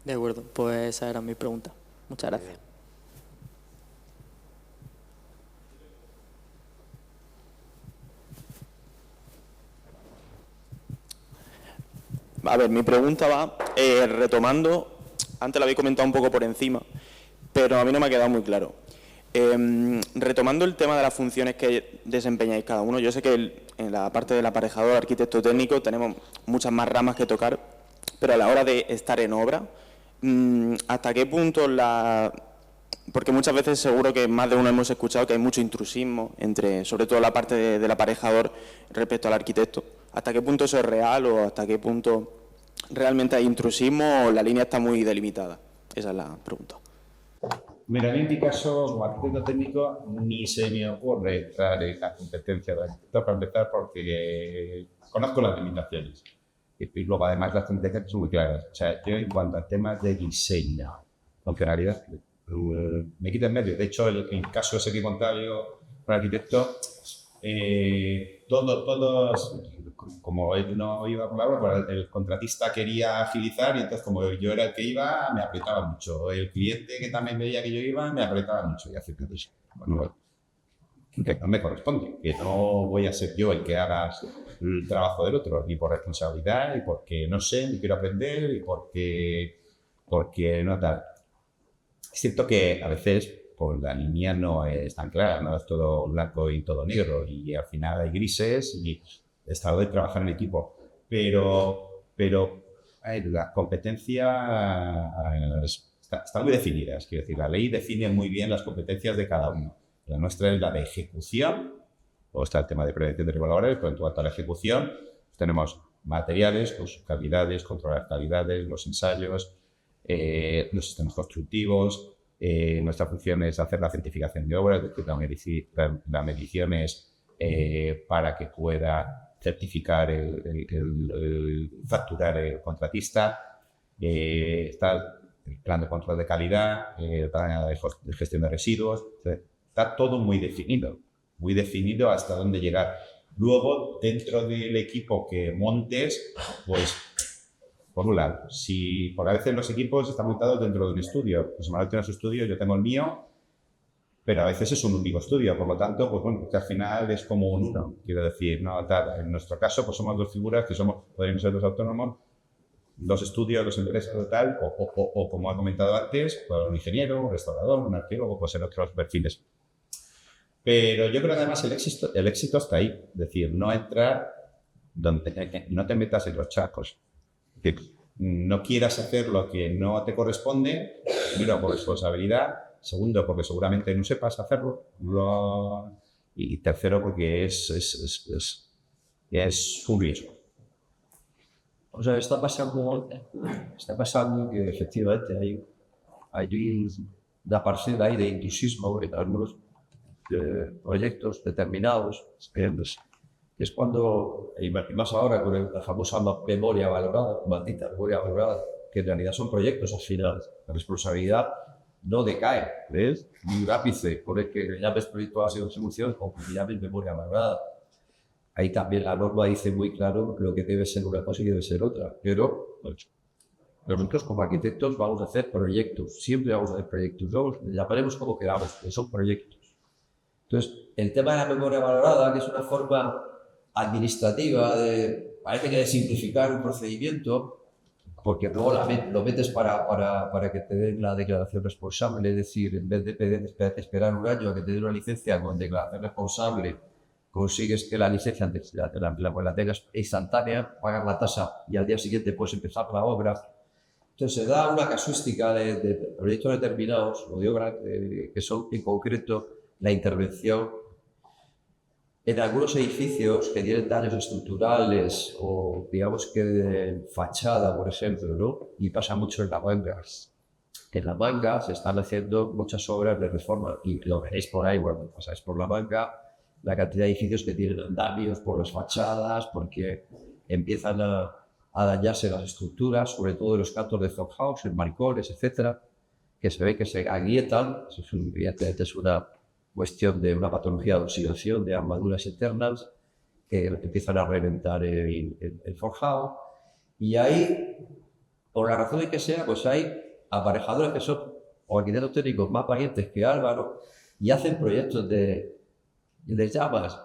De acuerdo, pues esa era mi pregunta. Muchas gracias. A ver, mi pregunta va retomando, antes lo habéis comentado un poco por encima, pero a mí no me ha quedado muy claro. Retomando el tema de las funciones que desempeñáis cada uno, yo sé que en la parte del aparejador arquitecto técnico tenemos muchas más ramas que tocar, pero a la hora de estar en obra, ¿hasta qué punto porque muchas veces seguro que más de uno hemos escuchado que hay mucho intrusismo entre, sobre todo la parte del aparejador respecto al arquitecto? ¿Hasta qué punto eso es real o hasta qué punto realmente hay intrusismo o la línea está muy delimitada? Esa es la pregunta. Mira, en mi caso, como arquitecto técnico, ni se me ocurre entrar en la competencia de arquitecto para empezar porque conozco las limitaciones. Y luego, además, las competencias son muy claras. O sea, yo en cuanto a temas de diseño, funcionalidad, me quito en medio. De hecho, el caso ese que he contado yo para arquitecto, todos, como él no iba por la obra, el contratista quería agilizar y entonces como yo era el que iba, me apretaba mucho. El cliente que también veía que yo iba, me apretaba mucho. Y así que bueno, que no me corresponde, que no voy a ser yo el que haga el trabajo del otro, ni por responsabilidad, ni porque no sé, ni quiero aprender, ni porque no tal. Es cierto que a veces pues la línea no es tan clara, no es todo blanco y todo negro, y al final hay grises, y estado de trabajar en equipo, pero la competencia está muy definida. Es decir, la ley define muy bien las competencias de cada uno. La nuestra es la de ejecución, o está el tema de prevención de riesgos laborales, pero en cuanto a la ejecución, tenemos materiales, con sus calidades, controlar calidades, los ensayos, los sistemas constructivos. Nuestra función es hacer la certificación de obras, es decir, la medición es para que pueda certificar, facturar el contratista. Está el plan de control de calidad, el plan de gestión de residuos. Está todo muy definido hasta dónde llegar. Luego, dentro del equipo que montes, pues, por un lado, por a veces los equipos están montados dentro de un estudio. Pues Manuel tiene su estudio, yo tengo el mío, pero a veces es un único estudio. Por lo tanto, pues bueno, que al final es como uno. Quiero decir, no, en nuestro caso, pues somos dos figuras que podríamos ser dos autónomos, dos estudios, dos empresas o tal, o como ha comentado antes, pues un ingeniero, un restaurador, un arqueólogo, pues en otros perfiles. Pero yo creo que además el éxito está ahí. Es decir, no entrar donde no te metas en los charcos. Es decir, no quieras hacer lo que no te corresponde, primero por responsabilidad, segundo porque seguramente no sepas hacerlo, y tercero porque es un riesgo. O sea, está pasando que efectivamente hay una parcela ahí de entusiasmo en algunos proyectos determinados, que es cuando, y más ahora con la famosa memoria valorada, maldita memoria valorada, que en realidad son proyectos al final. La responsabilidad no decae, ¿ves? Ni un ápice, por el que llames proyecto de solución o que llames memoria valorada. Ahí también la norma dice muy claro lo que debe ser una cosa y debe ser otra, pero nosotros como arquitectos vamos a hacer proyectos, siempre vamos a hacer proyectos, llamaremos como queramos, que son proyectos. Entonces, el tema de la memoria valorada, que es una forma administrativa parece que de simplificar un procedimiento, porque luego lo metes para que te den la declaración responsable, es decir, en vez de esperar un año a que te den una licencia con declaración responsable, consigues que la licencia la tengas instantánea, pagas la tasa y al día siguiente puedes empezar la obra. Entonces se da una casuística de proyectos determinados o de obras que son en concreto la intervención en algunos edificios que tienen daños estructurales o digamos que de fachada, por ejemplo, ¿no? Y pasa mucho en La Manga. En La Manga se están haciendo muchas obras de reforma y lo veréis por ahí, bueno, pasáis por La Manga, la cantidad de edificios que tienen daños por las fachadas, porque empiezan a dañarse las estructuras, sobre todo en los cantos de Zockhaus, en maricones, etcétera, que se ve que se agrietan. Eso evidentemente es una cuestión de una patología de oxidación de armaduras internas que empiezan a reventar el forjado. Y ahí, por la razón de que sea, pues hay aparejadores que son o arquitectos técnicos más valientes que Álvaro y hacen proyectos les llamas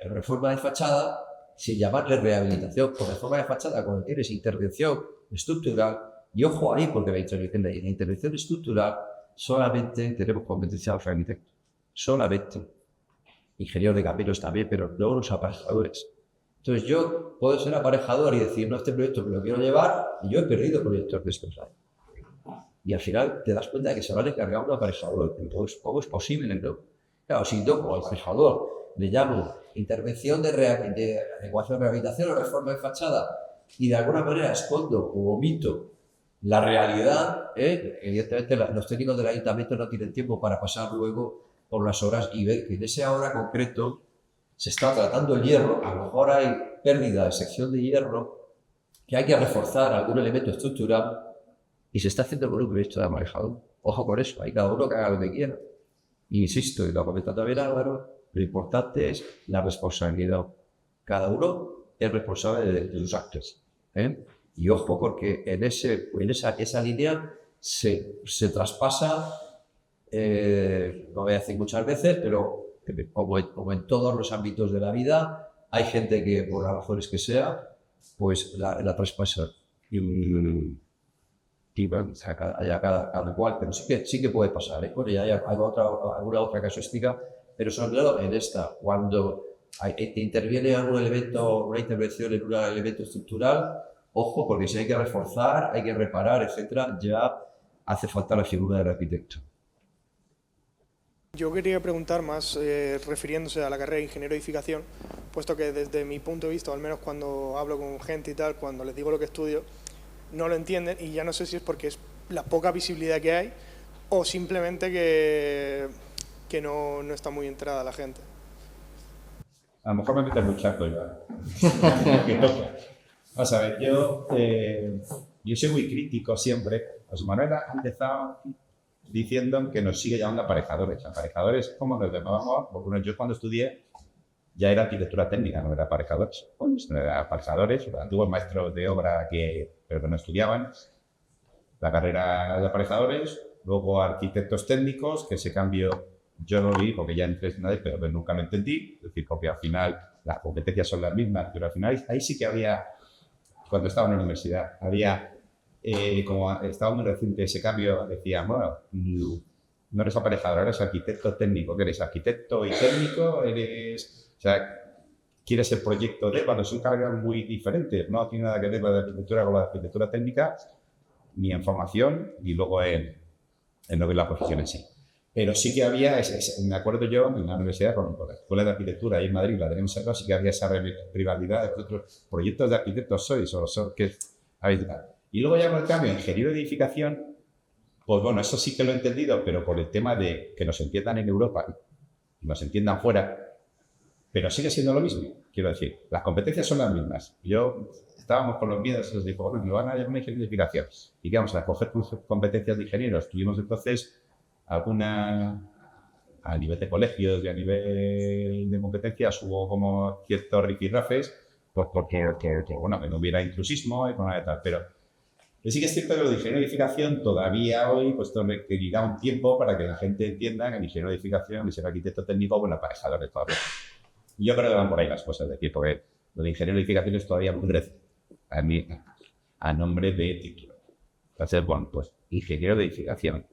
reforma de fachada sin llamarle rehabilitación. Por reforma de fachada, cuando tienes intervención estructural, y ojo ahí, porque la intervención estructural solamente tenemos competencia de los arquitectos. Solamente. Ingenieros de caminos también, pero no los aparejadores. Entonces yo puedo ser aparejador y decir, no, este proyecto me lo quiero llevar, y yo he perdido proyectos de estos años. Y al final te das cuenta de que se van a encargar un aparejador. Entonces, ¿cómo es posible? ¿No? Claro, si yo como aparejador le llamo intervención de adecuación, rehabilitación o reforma de fachada y de alguna manera escondo o omito la realidad, evidentemente los técnicos del ayuntamiento no tienen tiempo para pasar luego por las obras y ver que en esa obra concreto se está tratando el hierro, a lo mejor hay pérdida de sección de hierro, que hay que reforzar algún elemento estructural y se está haciendo con un proyecto de aparejador. Ojo con eso, hay cada uno que haga lo que quiera. Insisto, y lo ha comentado también Álvaro, lo importante es la responsabilidad. Cada uno es responsable de sus actos. Y ojo, porque en esa línea se traspasa, no voy a decir muchas veces, pero como en todos los ámbitos de la vida, hay gente que, por las razones que sea, pues la traspasa. Cada cual, pero sí que puede pasar. Bueno, y hay alguna otra casuística, pero sobre todo en esta, cuando interviene algún elemento, una intervención en un elemento estructural, ojo, porque si hay que reforzar, hay que reparar, etcétera, ya hace falta la figura del arquitecto. Yo quería preguntar más refiriéndose a la carrera de ingeniero de edificación, puesto que desde mi punto de vista, o al menos cuando hablo con gente y tal, cuando les digo lo que estudio, no lo entienden, y ya no sé si es porque es la poca visibilidad que hay o simplemente que no está muy entrada la gente. A lo mejor me metes mucho charco ya. Vamos a ver, yo soy muy crítico siempre. José Manuel ha empezado diciendo que nos sigue llamando aparejadores. Aparejadores, ¿cómo nos llamamos? Porque yo cuando estudié ya era arquitectura técnica, no era aparejadores. Pues, era aparejadores, antiguos maestros de obra pero que no estudiaban. La carrera de aparejadores, luego arquitectos técnicos, que ese cambio yo no lo vi porque ya entré en nadie, pero nunca lo entendí. Es decir, porque al final las competencias son las mismas, pero al final ahí sí que había, cuando estaba en la universidad, había, como estaba muy reciente ese cambio, decían, bueno, no eres aparejador, eres arquitecto técnico, que eres arquitecto y técnico, o sea, quieres el proyecto de, cuando son cargas muy diferentes, no tiene nada que ver la de arquitectura con la de arquitectura técnica, ni en formación, ni luego en lo que es la profesión en sí. Pero sí que había, me acuerdo yo, en la universidad, con la Escuela de Arquitectura ahí en Madrid, la tenemos acá, sí que había esa rivalidad de otros proyectos de arquitectos sois, y luego ya con el cambio, ingeniero de edificación, pues bueno, eso sí que lo he entendido, pero por el tema de que nos entiendan en Europa y nos entiendan fuera, pero sigue siendo lo mismo, quiero decir, las competencias son las mismas. Estábamos con los miedos, nos dijo, bueno, me van a llamar ingeniero de edificación, y que vamos a coger competencias de ingenieros. Tuvimos entonces alguna, a nivel de colegios y a nivel de competencias, hubo como ciertos rifirrafes, pues porque bueno, que no hubiera intrusismo y con nada de tal, pero sí que es cierto que lo de ingeniero de edificación todavía hoy, pues requerirá un tiempo para que la gente entienda que el ingeniero de edificación, que ser arquitecto técnico, bueno, aparejadores todavía. Yo creo que van por ahí las cosas, es decir, porque lo de ingeniero de edificación es todavía muy reciente, a nombre de título. Entonces, bueno, pues ingeniero de edificación.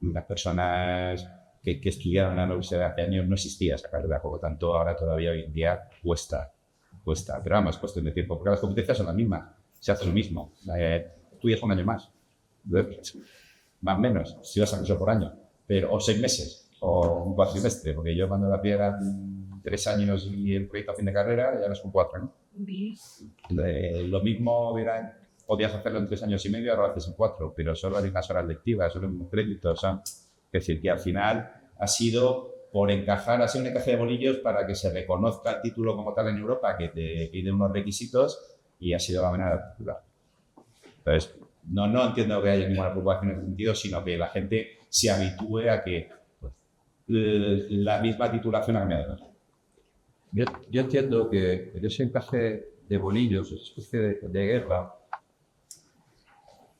Las personas que estudiaron en la universidad hace años no existía esa carrera, por lo tanto ahora todavía hoy en día cuesta, pero vamos, cuestión de tiempo, porque las competencias son las mismas, se hace lo mismo, estudias un año más o menos, si vas a curso por año, o 6 meses, o un cuatrimestre, porque yo cuando la eran 3 años y el proyecto a fin de carrera, ya no son 4, ¿no? Lo mismo podías hacerlo en 3 años y medio, ahora lo haces en 4, pero solo hay unas horas lectivas, solo en créditos. Es decir, que al final ha sido por encajar, ha sido un encaje de bolillos para que se reconozca el título como tal en Europa, que te pide unos requisitos, y ha sido la manera de titular. Entonces, no entiendo que haya ninguna preocupación en ese sentido, sino que la gente se habitúe a que la misma titulación ha cambiado. Yo entiendo que en ese encaje de bolillos, esa especie de guerra,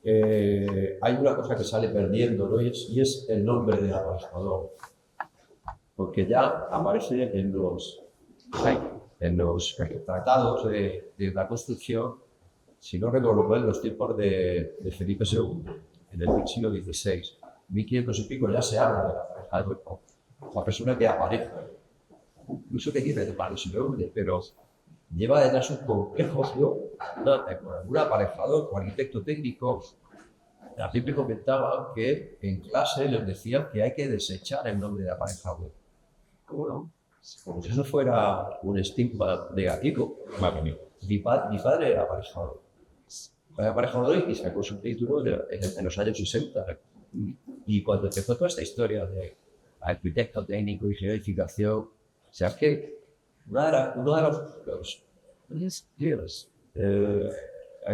hay una cosa que sale perdiendo, ¿no? y es el nombre del aparejador, porque ya aparece en los tratados de la construcción, si no recuerdo mal, en los tiempos de Felipe II, en el siglo XVI, 1500 y pico, ya se habla del aparejador, la persona que apareja, incluso que tiene de malos y nombre, pero lleva detrás un complejo, un aparejador o arquitecto técnico. A mí me comentaban que en clase les decían que hay que desechar el nombre de aparejador. ¿Cómo no? Como si eso fuera un estigma negativo. Mi padre era aparejador. Era aparejador y sacó su título en los años 60. Y cuando empezó toda esta historia de arquitecto técnico, ingeniero de edificación, o sea, es que uno de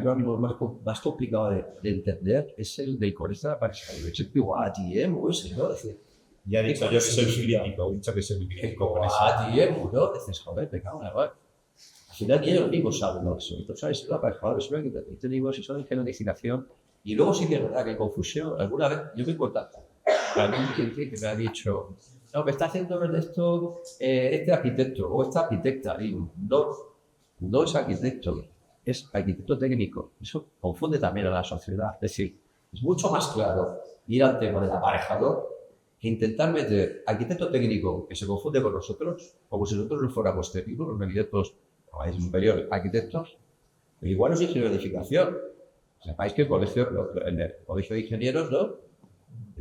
los más complicado de entender es el del colegio de aparejador. Es el ATM o ese, ¿no? Ya he dicho yo que soy crítico, he dicho que soy crítico con eso. ATM, ¿no? Dices, joder, me cago en la madre. Al final ni ellos mismos saben lo que son. Entonces, ¿sabes? Los aparejadores son arquitectos técnicos y son ingenieros de edificación. Y luego sí que es verdad que hay confusión. Alguna vez, yo me he contado, algún cliente que me ha dicho, no, me está haciendo esto este arquitecto o esta arquitecta. Y no es arquitecto, es arquitecto técnico. Eso confunde también a la sociedad. Es decir, es mucho más claro ir al tema del aparejador intentar meter arquitecto técnico que se confunde con nosotros, como si nosotros no fuéramos técnicos, los arquitectos superiores, arquitectos, pero igual no es ingeniero de edificación. Sepáis que en el colegio de ingenieros, ¿no?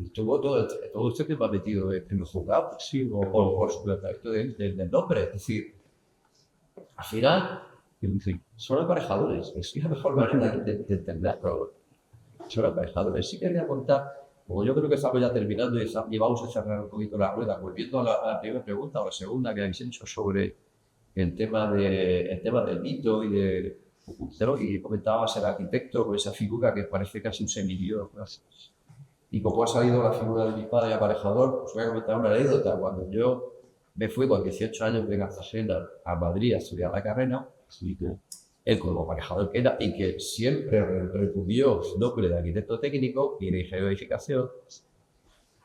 Estuvo todo este tema metido en el juzgado, sí, o por su planteamiento del nombre. Es decir, al final, son aparejadores. Es la mejor manera de entenderlo. Son aparejadores. Sí quería contar, como yo creo que estamos ya terminando y vamos a cerrar un poquito la rueda, volviendo a la primera pregunta o la segunda que habéis hecho sobre el tema del mito y comentabas el arquitecto con esa figura que parece casi un semidios. Y como ha salido la figura de mi padre aparejador, os voy a comentar una anécdota. Cuando yo me fui con 18 años de Cartagena a Madrid a estudiar la carrera, él como aparejador que era y que siempre repudió el nombre de arquitecto técnico y de ingeniero de edificación,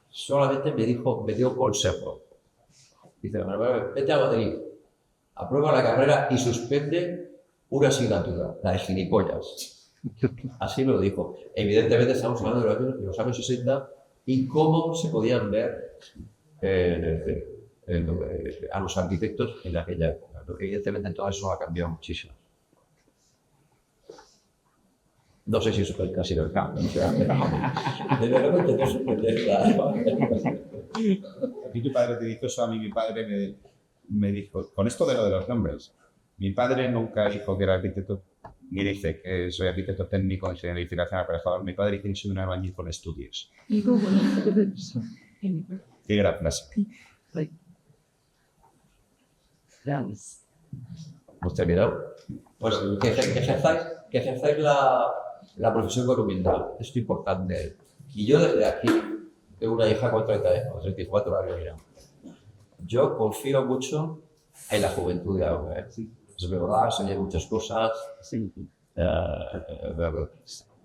solamente me dio un consejo. Dice, vete a Madrid, aprueba la carrera y suspende una asignatura, la de gilipollas. Así me lo dijo. Evidentemente estamos hablando de los años 60 y cómo se podían ver a los arquitectos en aquella época. Evidentemente todo eso ha cambiado muchísimo. No sé si eso ha sido el cambio. De verdad que te sorprender. A ti tu padre te dijo eso, a mí mi padre me dijo, con esto de lo de los nombres, mi padre nunca dijo que era arquitecto, ni dice que soy arquitecto técnico, ingeniero de edificación aparejador. Mi padre dice que soy un albañil con estudios. Qué gran frase. ¿Hemos terminado? Pues que ejerzáis la profesión con humildad. Esto es importante. Y yo desde aquí, tengo una hija con 34 años ya. Yo confío mucho en la juventud de ahora. Es verdad, enseñar muchas cosas.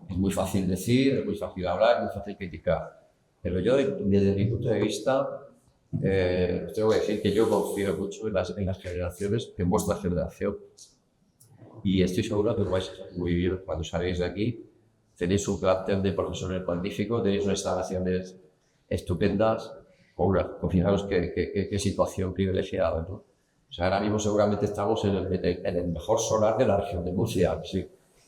Es muy fácil decir, es muy fácil hablar, es muy fácil criticar. Pero yo, desde mi punto de vista, tengo que decir que yo confío mucho en las generaciones, en vuestra generación. Y estoy seguro que vais a muy bien cuando salgáis de aquí. Tenéis un plantel de profesores magníficos, tenéis unas instalaciones estupendas. Fijaros qué situación privilegiada, ¿no? O sea, ahora mismo seguramente estamos en el mejor solar de la región de Murcia. Sí.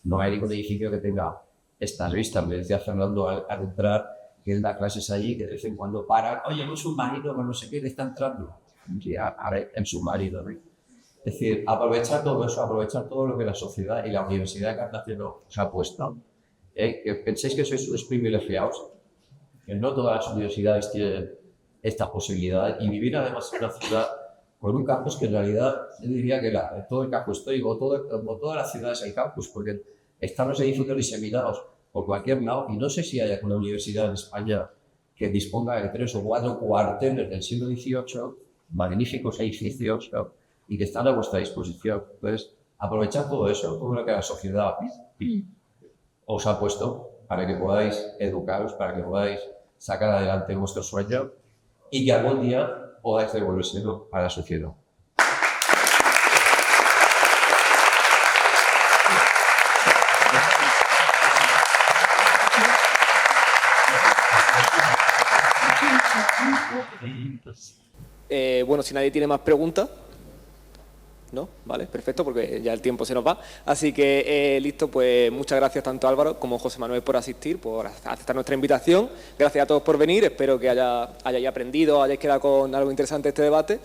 No hay ningún edificio que tenga estas vistas. Me decía Fernando al entrar que él da clases allí, que de vez en cuando paran. Oye, un submarino, no sé qué, le está entrando. Sí, ahora en submarino, ¿no? Es decir, aprovechar todo eso, aprovechar todo lo que la sociedad y la Universidad de Cartagena os ha puesto. Que penséis que sois unos privilegiados, que no todas las universidades tienen esta posibilidad. Y vivir además en una ciudad con un campus que en realidad yo diría que todo el campus histórico, todas las ciudades hay campus, porque están los edificios diseminados por cualquier lado y no sé si hay alguna universidad en España que disponga de 3 o 4 cuarteles del siglo XVIII, magníficos edificios, ¿no? Y que están a vuestra disposición. Entonces, aprovechad todo eso, todo lo que la sociedad os ha puesto para que podáis educaros, para que podáis sacar adelante vuestro sueño y que algún día podáis devolvérselo a la sociedad. Bueno, si nadie tiene más preguntas, ¿no? Vale, perfecto, porque ya el tiempo se nos va. Así que, listo, pues muchas gracias tanto a Álvaro como a José Manuel por asistir, por aceptar nuestra invitación. Gracias a todos por venir, espero que hayáis aprendido, hayáis quedado con algo interesante de este debate.